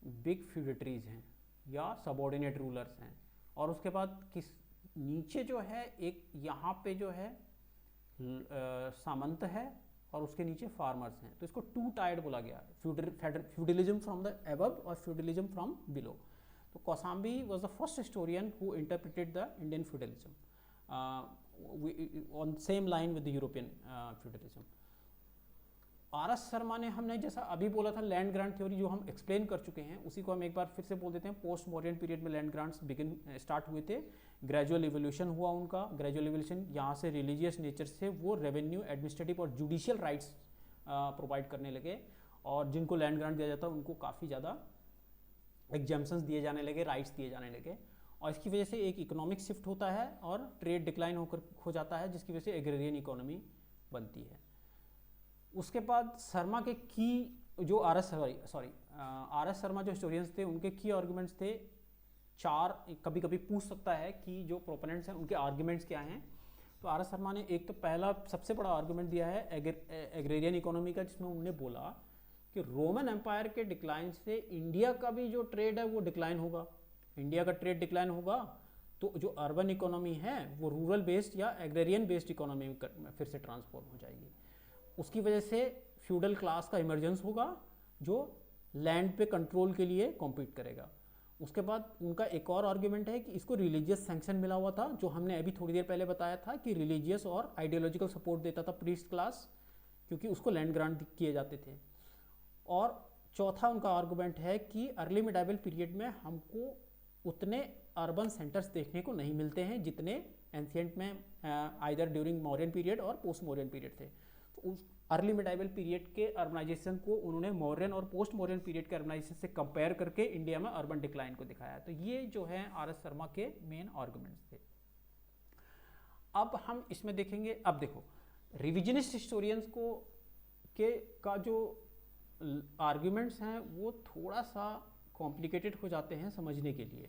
बिग फ्यूडेटरीज हैं या सबऑर्डिनेट रूलर्स हैं, और उसके बाद किस नीचे जो है एक यहाँ पे जो है सामंत है और उसके नीचे फार्मर्स हैं। तो इसको टू टायर्ड बोला गया, फ्यूडलिज्म फ्रॉम द अबव और फ्यूडलिज्म फ्रॉम बिलो। तो Kaushambi was the first historian who interpreted the Indian feudalism on same line with the European feudalism. RS. Sharma ने, हमने जैसा अभी बोला था लैंड ग्रांट थ्योरी जो हम एक्सप्लेन कर चुके हैं, उसी को हम एक बार फिर से बोल देते हैं। पोस्ट मॉडर्न पीरियड में लैंड ग्रांट्स स्टार्ट हुए थे, ग्रेजुअल इवोल्यूशन हुआ उनका। ग्रेजुअल इवोल्यूशन यहाँ से रिलीजियस नेचर से वो रेवेन्यू, एडमिनिस्ट्रेटिव और जुडिशियल राइट्स प्रोवाइड करने लगे, और जिनको लैंड ग्रांट दिया जाता उनको काफ़ी ज़्यादा एग्जाम्पशंस दिए जाने लगे, राइट्स दिए जाने लगे, और इसकी वजह से एक इकोनॉमिक शिफ्ट होता है और ट्रेड डिक्लाइन होकर हो जाता है, जिसकी वजह से एग्रेरियन इकोनॉमी बनती है। उसके बाद शर्मा के की जो आर.एस. शर्मा जो हिस्टोरियंस थे, उनके की आर्गुमेंट्स थे चार। कभी कभी पूछ सकता है कि जो प्रोपोनेंट्स हैं उनके आर्गुमेंट्स क्या हैं। तो आर.एस. शर्मा ने एक तो पहला सबसे बड़ा आर्गुमेंट दिया है एग्रेरियन इकोनॉमी का, जिसमें उन्होंने बोला कि रोमन एम्पायर के डिक्लाइन से इंडिया का भी जो ट्रेड है वो डिक्लाइन होगा। इंडिया का ट्रेड डिक्लाइन होगा तो जो अर्बन इकोनॉमी है वो रूरल बेस्ड या एग्रेरियन बेस्ड इकोनॉमी में फिर से ट्रांसफॉर्म हो जाएगी। उसकी वजह से फ्यूडल क्लास का इमर्जेंस होगा जो लैंड पे कंट्रोल के लिए कॉम्पीट करेगा। उसके बाद उनका एक और आर्ग्यूमेंट है कि इसको रिलीजियस सैंक्शन मिला हुआ था, जो हमने अभी थोड़ी देर पहले बताया था कि रिलीजियस और आइडियोलॉजिकल सपोर्ट देता था प्रीस्ट क्लास, क्योंकि उसको लैंड ग्रांट किए जाते थे। और चौथा उनका आर्गुमेंट है कि अर्ली मिडाइवल पीरियड में हमको उतने अर्बन सेंटर्स देखने को नहीं मिलते हैं जितने एंशिएंट में आइदर ड्यूरिंग मौर्यन पीरियड और पोस्ट मौर्यन पीरियड थे। तो उस अर्ली मिडाइवल पीरियड के अर्बनाइजेशन को उन्होंने मौर्यन और पोस्ट मौर्यन पीरियड के अर्बनाइजेशन से कंपेयर करके इंडिया में अर्बन डिक्लाइन को दिखाया। तो ये जो है आर.एस. शर्मा के मेन आर्गुमेंट्स थे। अब हम इसमें देखेंगे, अब देखो रिविजनिस्ट हिस्टोरियंस को का जो आर्ग्यूमेंट्स हैं वो थोड़ा सा कॉम्प्लिकेटेड हो जाते हैं समझने के लिए।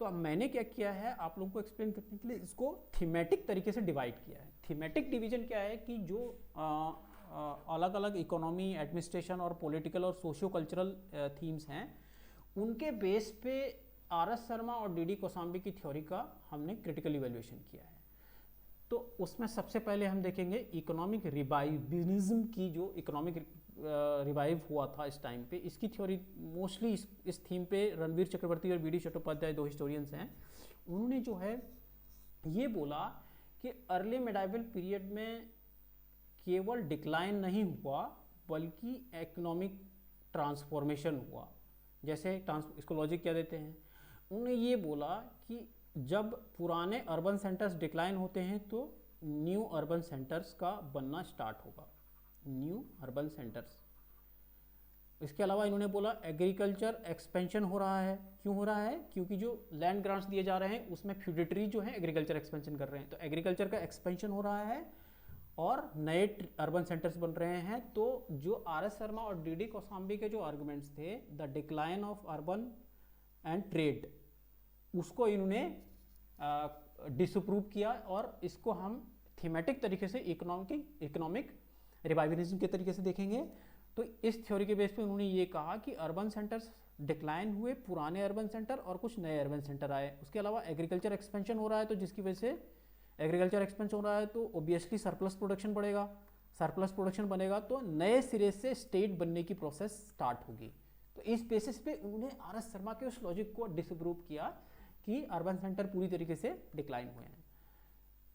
तो अब मैंने क्या किया है, आप लोगों को एक्सप्लेन करने के लिए इसको थीमेटिक तरीके से डिवाइड किया है। थीमेटिक डिवीजन क्या है कि जो अलग अलग इकोनॉमी, एडमिनिस्ट्रेशन और पॉलिटिकल और सोशियो कल्चरल थीम्स हैं, उनके बेस पे आर.एस. शर्मा और डी कौसाम्बी की थ्योरी का हमने क्रिटिकल इवैल्यूएशन किया है। तो उसमें सबसे पहले हम देखेंगे इकोनॉमिक रिवाइवलिज्म की जो इकोनॉमिक रिवाइव हुआ था इस टाइम पे, इसकी थ्योरी मोस्टली इस थीम पे रणवीर चक्रवर्ती और बी डी चट्टोपाध्याय 2 हिस्टोरियंस हैं। उन्होंने जो है ये बोला कि अर्ली मेडाइवल पीरियड में केवल डिक्लाइन नहीं हुआ बल्कि इकोनॉमिक ट्रांसफॉर्मेशन हुआ। जैसे इसको लॉजिक क्या देते हैं, उन्होंने ये बोला कि जब पुराने अर्बन सेंटर्स डिक्लाइन होते हैं तो न्यू अर्बन सेंटर्स का बनना स्टार्ट होगा, न्यू अर्बन सेंटर्स। इसके अलावा इन्होंने बोला एग्रीकल्चर एक्सपेंशन हो रहा है। क्यों हो रहा है? क्योंकि जो लैंड ग्रांट्स दिए जा रहे हैं उसमें फ्यूडेटरी जो है एग्रीकल्चर एक्सपेंशन कर रहे हैं, तो एग्रीकल्चर का एक्सपेंशन हो रहा है और नए अर्बन सेंटर्स बन रहे हैं। तो जो आर.एस. शर्मा और डी.डी. कौशाम्बी के जो आर्गुमेंट्स थे, the decline of urban and trade, उसको इन्होंने डिसअप्रूव किया और इसको हम थीमेटिक तरीके से इकोनॉमिक रिवाइवलिज्म के तरीके से देखेंगे। तो इस थ्योरी के बेस पे उन्होंने ये कहा कि अर्बन सेंटर्स डिक्लाइन हुए, पुराने अर्बन सेंटर और कुछ नए अर्बन सेंटर आए। उसके अलावा एग्रीकल्चर एक्सपेंशन हो रहा है, तो जिसकी वजह से एग्रीकल्चर एक्सपेंशन हो रहा है तो ओबियसली सरप्लस प्रोडक्शन बढ़ेगा, सरप्लस प्रोडक्शन बनेगा तो नए सिरे से स्टेट बनने की प्रोसेस स्टार्ट होगी। तो इस बेसिस पे उन्होंने आर.एस. शर्मा के उस लॉजिक को डिसअप्रूव किया कि अर्बन सेंटर पूरी तरीके से डिक्लाइन हुए हैं।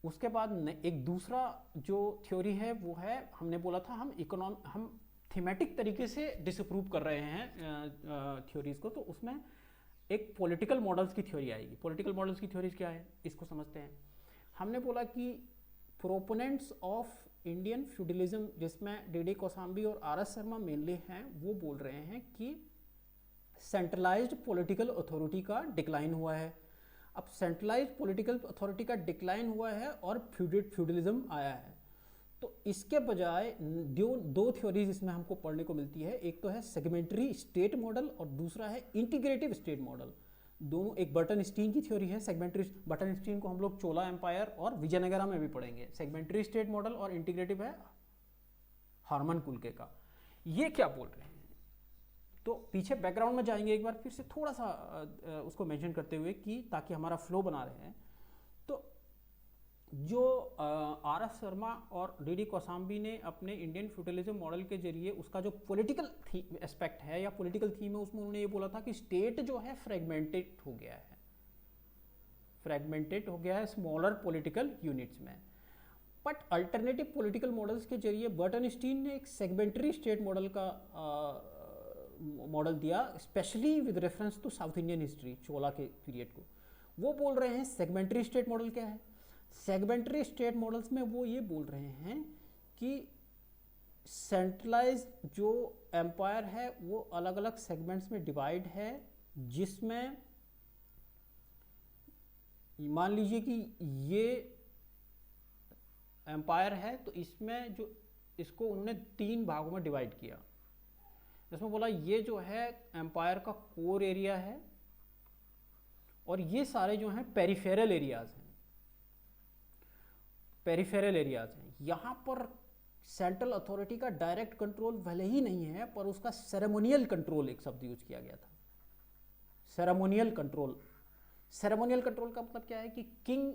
उसके बाद एक दूसरा जो थ्योरी है वो है, हमने बोला था हम थीमेटिक तरीके से डिसअप्रूव कर रहे हैं थ्योरीज को, तो उसमें एक पॉलिटिकल मॉडल्स की थ्योरी आएगी। पॉलिटिकल मॉडल्स की थ्योरीज क्या है, इसको समझते हैं। हमने बोला कि प्रोपोनेंट्स ऑफ इंडियन फ्यूडलिज्म, जिसमें डी.डी. कौशाम्बी और आर.एस. शर्मा मेनली हैं, वो बोल रहे हैं कि सेंट्रलाइज्ड पॉलिटिकल अथॉरिटी का डिक्लाइन हुआ है। अब सेंट्रलाइज्ड पॉलिटिकल अथॉरिटी का डिक्लाइन हुआ है और फ्यूडलिज्म आया है, तो इसके बजाय दो थ्योरीज इसमें हमको पढ़ने को मिलती है। एक तो है सेगमेंटरी स्टेट मॉडल और दूसरा है इंटीग्रेटिव स्टेट मॉडल। दोनों, एक बर्टन स्टीन की थ्योरी है सेगमेंटरी, बर्टन स्टीन को हम लोग चोला एम्पायर और विजयनगरा में भी पढ़ेंगे। सेगमेंटरी स्टेट मॉडल और इंटीग्रेटिव है हार्मन कुल्के का। ये क्या बोल रहे हैं, तो पीछे बैकग्राउंड में जाएंगे एक बार फिर से थोड़ा सा उसको मेंशन करते हुए कि ताकि हमारा फ्लो बना रहे हैं। तो जो आर.एस. शर्मा और डी.डी. कौशाम्बी ने अपने इंडियन फ्यूडलिज्म मॉडल के जरिए उसका जो पॉलिटिकल एस्पेक्ट है या पॉलिटिकल थीम है, उसमें उन्होंने ये बोला था कि स्टेट जो है फ्रेगमेंटेड हो गया है, फ्रेगमेंटेड हो गया है स्मॉलर पॉलिटिकल यूनिट्स में। बट अल्टरनेटिव पॉलिटिकल मॉडल्स के जरिए बर्टन स्टीन ने एक सेगमेंटरी स्टेट मॉडल का मॉडल दिया, specially with reference to South Indian history, Chola के पीरियड को। वो बोल रहे हैं सेगमेंटरी स्टेट मॉडल क्या है। सेगमेंटरी स्टेट मॉडल्स में वो ये बोल रहे हैं कि सेंट्रलाइज जो एम्पायर है वो अलग अलग सेगमेंट्स में डिवाइड है, जिसमें मान लीजिए कि ये एम्पायर है तो इसमें जो इसको उन्होंने 3 भागों में डिवाइड किया। इसमें बोला ये जो है एम्पायर का कोर एरिया है और ये सारे जो हैं पेरिफेरल एरियाज हैं, पेरिफेरल एरियाज हैं। यहाँ पर सेंट्रल अथॉरिटी का डायरेक्ट कंट्रोल भले ही नहीं है, पर उसका सेरेमोनियल कंट्रोल, एक शब्द यूज किया गया था, सेरेमोनियल कंट्रोल। सेरेमोनियल कंट्रोल का मतलब क्या है कि king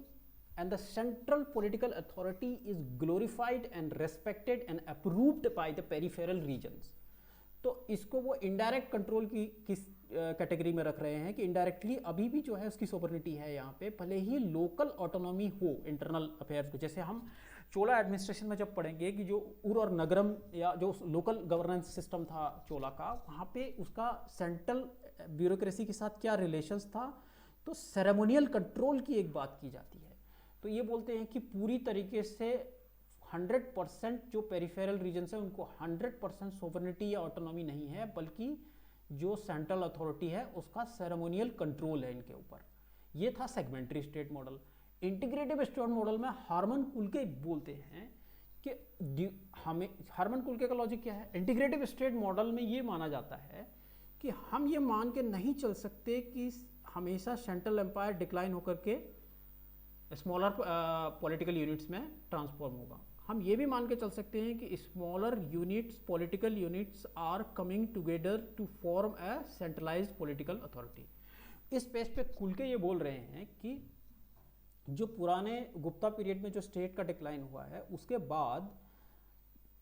and the central political authority is glorified and respected and approved by the peripheral regions। तो इसको वो इनडायरेक्ट कंट्रोल की किस कैटेगरी में रख रहे हैं कि इनडायरेक्टली अभी भी जो है उसकी सोवरेनिटी है यहाँ पे, भले ही लोकल ऑटोनॉमी हो इंटरनल अफेयर्स को। जैसे हम चोला एडमिनिस्ट्रेशन में जब पढ़ेंगे कि जो उर और नगरम या जो लोकल गवर्नेंस सिस्टम था चोला का, वहाँ पे उसका सेंट्रल ब्यूरोक्रेसी के साथ क्या रिलेशंस था, तो सेरेमोनियल कंट्रोल की एक बात की जाती है। तो ये बोलते हैं कि पूरी तरीके से 100% जो पेरिफेरल रीजन्स है उनको 100% सोवरेनिटी या ऑटोनॉमी नहीं है, बल्कि जो सेंट्रल अथॉरिटी है उसका सेरेमोनियल कंट्रोल है इनके ऊपर। ये था segmentary state model. Integrative state model में हार्मन कुल्के बोलते हैं कि हमें, हार्मन कुल्के का लॉजिक क्या है, इंटीग्रेटिव स्टेट मॉडल में ये माना जाता है कि हम ये मान के नहीं चल सकते कि हमेशा सेंट्रल एम्पायर डिक्लाइन होकर के स्मॉलर पॉलिटिकल यूनिट्स में ट्रांसफॉर्म होगा। हम ये भी मान के चल सकते हैं कि smaller units, political units are coming together to form a centralized political authority. इस पेज पे कुल्के ये बोल रहे हैं कि जो पुराने गुप्ता पीरियड में जो स्टेट का डिक्लाइन हुआ है, उसके बाद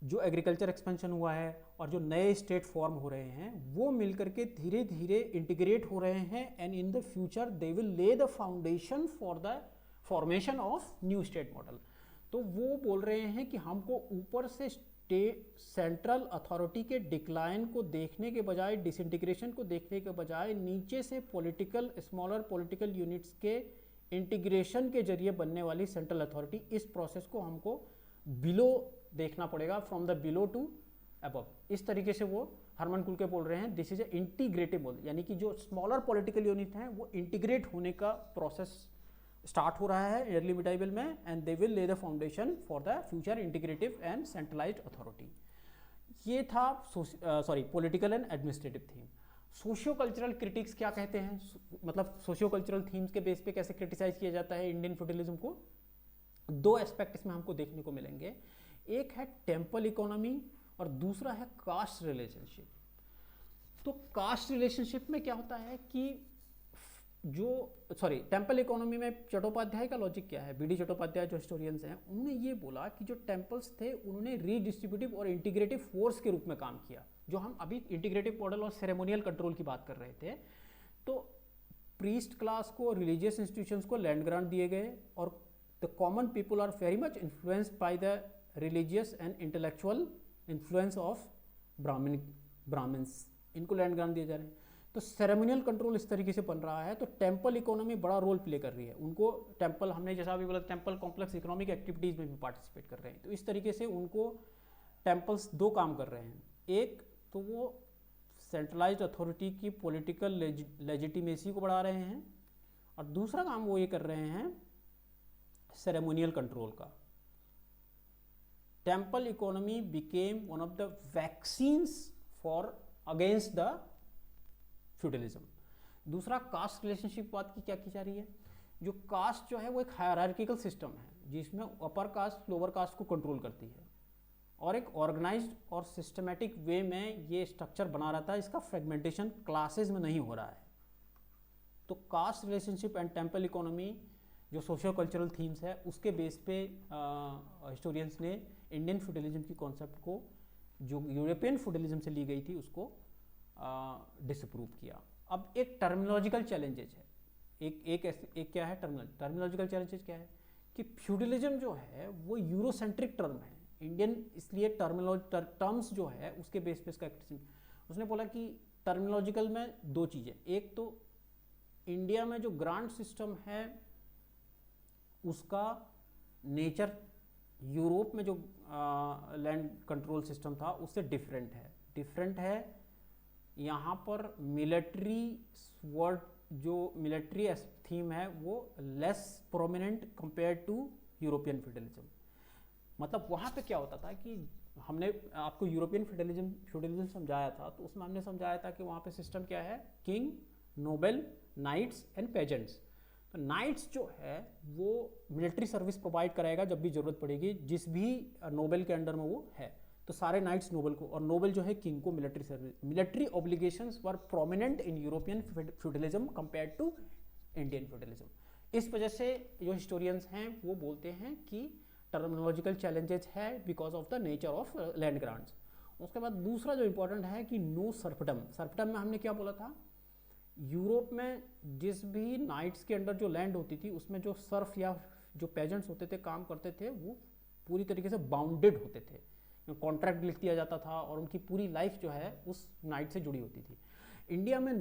जो एग्रीकल्चर एक्सपेंशन हुआ है और जो नए स्टेट फॉर्म हो रहे हैं वो मिलकर के धीरे धीरे इंटीग्रेट हो रहे हैं, and in the future they will lay the foundation for the formation of new state model. तो वो बोल रहे हैं कि हमको ऊपर से स्टेट सेंट्रल अथॉरिटी के डिक्लाइन को देखने के बजाय, डिसइंटीग्रेशन को देखने के बजाय, नीचे से पॉलिटिकल स्मॉलर पॉलिटिकल यूनिट्स के इंटीग्रेशन के जरिए बनने वाली सेंट्रल अथॉरिटी, इस प्रोसेस को हमको बिलो देखना पड़ेगा, from the below to above. इस तरीके से वो हरमन कुलके बोल रहे हैं this is a integrative model, यानी कि जो स्मॉलर पॉलिटिकल यूनिट हैं वो इंटीग्रेट होने का प्रोसेस स्टार्ट हो रहा है अर्ली मिडाइवल में, and they will lay the foundation for the future integrative and centralised authority. ये था political and administrative theme. Socio cultural critics क्या कहते हैं, मतलब सोशियो कल्चरल थीम्स के बेस पे कैसे क्रिटिसाइज किया जाता है इंडियन फ्यूडलिज्म को। दो एस्पेक्ट इसमें हमको देखने को मिलेंगे, एक है टेम्पल इकोनॉमी और दूसरा है कास्ट रिलेशनशिप। तो कास्ट रिलेशनशिप में क्या होता है कि टेम्पल इकोनॉमी में चट्टोपाध्याय का लॉजिक क्या है, बीडी चट्टोपाध्याय जो हिस्टोरियंस हैं, उन्होंने ये बोला कि जो टेम्पल्स थे उन्होंने रीडिस्ट्रीब्यूटिव और इंटीग्रेटिव फोर्स के रूप में काम किया। जो हम अभी इंटीग्रेटिव मॉडल और सेरेमोनियल कंट्रोल की बात कर रहे थे, तो प्रीस्ट क्लास को, रिलीजियस इंस्टीट्यूशंस को लैंड ग्रांट दिए गए, और the common people are very much influenced by the religious and intellectual influence of Brahmans, इनको लैंड ग्रांट दिए जा रहे हैं। तो सेरेमोनियल कंट्रोल इस तरीके से बन रहा है। तो टेम्पल इकोनॉमी बड़ा रोल प्ले कर रही है, उनको टेम्पल, हमने जैसा अभी बोला, टेम्पल कॉम्प्लेक्स इकोनॉमिक एक्टिविटीज़ में भी पार्टिसिपेट कर रहे हैं। तो इस तरीके से उनको टेम्पल्स दो काम कर रहे हैं, एक तो वो सेंट्रलाइज्ड अथॉरिटी की पॉलिटिकल लेजिटिमेसी को बढ़ा रहे हैं, और दूसरा काम वो ये कर रहे हैं सेरेमोनियल कंट्रोल का। Temple economy became one of the vaccines for against the feudalism. दूसरा कास्ट रिलेशनशिप बात की क्या की जा रही है, जो कास्ट जो है वो एक हायरार्किकल सिस्टम है जिसमें अपर कास्ट लोअर कास्ट को कंट्रोल करती है, और एक ऑर्गेनाइज्ड और सिस्टमेटिक वे में ये स्ट्रक्चर बना रहता है, इसका फ्रेगमेंटेशन क्लासेस में नहीं हो रहा है। तो caste relationship and temple economy जो सोशियो कल्चरल थीम्स है, उसके बेस पे हिस्टोरियंस ने इंडियन फ्यूडलिज्म की कॉन्सेप्ट को, जो यूरोपियन फ्यूडलिज्म से ली गई थी, उसको डिसअप्रूव किया। अब एक टर्मिनोलॉजिकल चैलेंजेस है, एक क्या है टर्मिनोलॉजिकल चैलेंजेस क्या है कि फ्यूडलिज्म जो है वो यूरोसेंट्रिक टर्म है, इंडियन, इसलिए टर्म्स जो है उसके बेस पे इसका उसने बोला कि टर्मिनोलॉजिकल में दो चीज़ें, एक तो इंडिया में जो ग्रांट सिस्टम है उसका नेचर यूरोप में जो लैंड कंट्रोल सिस्टम था उससे डिफरेंट है। यहाँ पर मिलिट्री वर्ड, जो मिलिट्री थीम है वो less prominent compare to European feudalism. मतलब वहाँ पे क्या होता था कि हमने आपको यूरोपियन फ्यूडलिज्म समझाया था, तो उसमें हमने समझाया था कि वहाँ पे सिस्टम क्या है, king, noble, knights and peasants. तो नाइट्स जो है वो मिलिट्री सर्विस प्रोवाइड कराएगा जब भी जरूरत पड़ेगी, जिस भी नोबेल के अंडर में वो है, तो सारे नाइट्स नोबेल को, और नोबेल जो है किंग को military service. Military obligations were prominent in European feudalism compared to Indian feudalism. इस वजह से जो हिस्टोरियंस हैं वो बोलते हैं कि टर्मिनोलॉजिकल चैलेंजेस है because of the nature of land grants. उसके बाद दूसरा जो इंपॉर्टेंट है कि नो सर्फडम। सर्फडम में हमने क्या बोला था, यूरोप में जिस भी नाइट्स के अंडर जो लैंड होती थी उसमें जो सर्फ या जो पेजेंट्स होते थे, काम करते थे, वो पूरी तरीके से बाउंडेड होते थे, कॉन्ट्रैक्ट लिख दिया जाता था और उनकी पूरी लाइफ जो है उस नाइट से जुड़ी होती थी। इंडिया में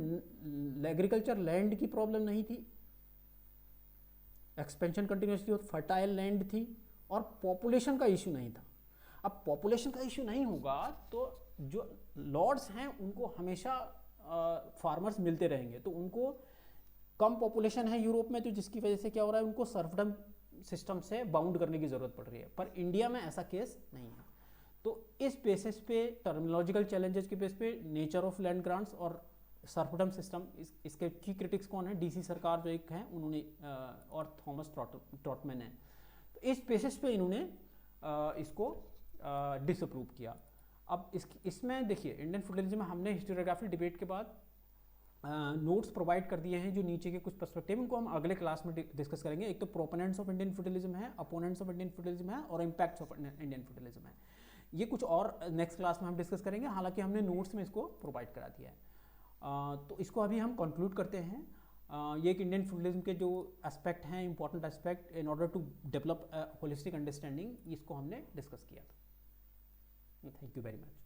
एग्रीकल्चर लैंड की प्रॉब्लम नहीं थी, एक्सपेंशन कंटिन्यूसली, फर्टाइल लैंड थी, और पॉपुलेशन का इशू नहीं था। अब पॉपुलेशन का इशू नहीं होगा तो जो लॉर्ड्स हैं उनको हमेशा फार्मर्स मिलते रहेंगे, तो उनको कम पॉपुलेशन है यूरोप में, तो जिसकी वजह से क्या हो रहा है, उनको सर्फडम सिस्टम से बाउंड करने की जरूरत पड़ रही है, पर इंडिया में ऐसा केस नहीं है। तो इस बेसिस पे, टर्मिनोलॉजिकल चैलेंजेस के बेस पे, नेचर ऑफ लैंड ग्रांट्स और सर्फडम सिस्टम, इसके की क्रिटिक्स कौन है, डीसी सरकार जो एक है उन्होंने, और थॉमस ट्रॉटमैन है। तो इस बेसिस पे इन्होंने इसको डिसअप्रूव किया। अब इसमें देखिए इंडियन फ्यूडलिज्म में हमने हिस्टोरियोग्राफी डिबेट के बाद नोट्स प्रोवाइड कर दिए हैं, जो नीचे के कुछ पर्सपेक्टिव, उनको हम अगले क्लास में डिस्कस करेंगे। एक तो प्रोपोनेंट्स ऑफ इंडियन फ्यूडलिज्म है, अपोनेंट्स ऑफ इंडियन फ्यूडलिज्म है, और इम्पैक्ट्स ऑफ इंडियन फ्यूडलिज्म है। ये कुछ और नेक्स्ट क्लास में हम डिस्कस करेंगे, हालांकि हमने नोट्स में इसको प्रोवाइड करा दिया है। तो इसको अभी हम कंक्लूड करते हैं। ये एक इंडियन फ्यूडलिज्म के जो एस्पेक्ट हैं, important aspect in order to develop holistic understanding, इसको हमने डिस्कस किया था। Thank you very much.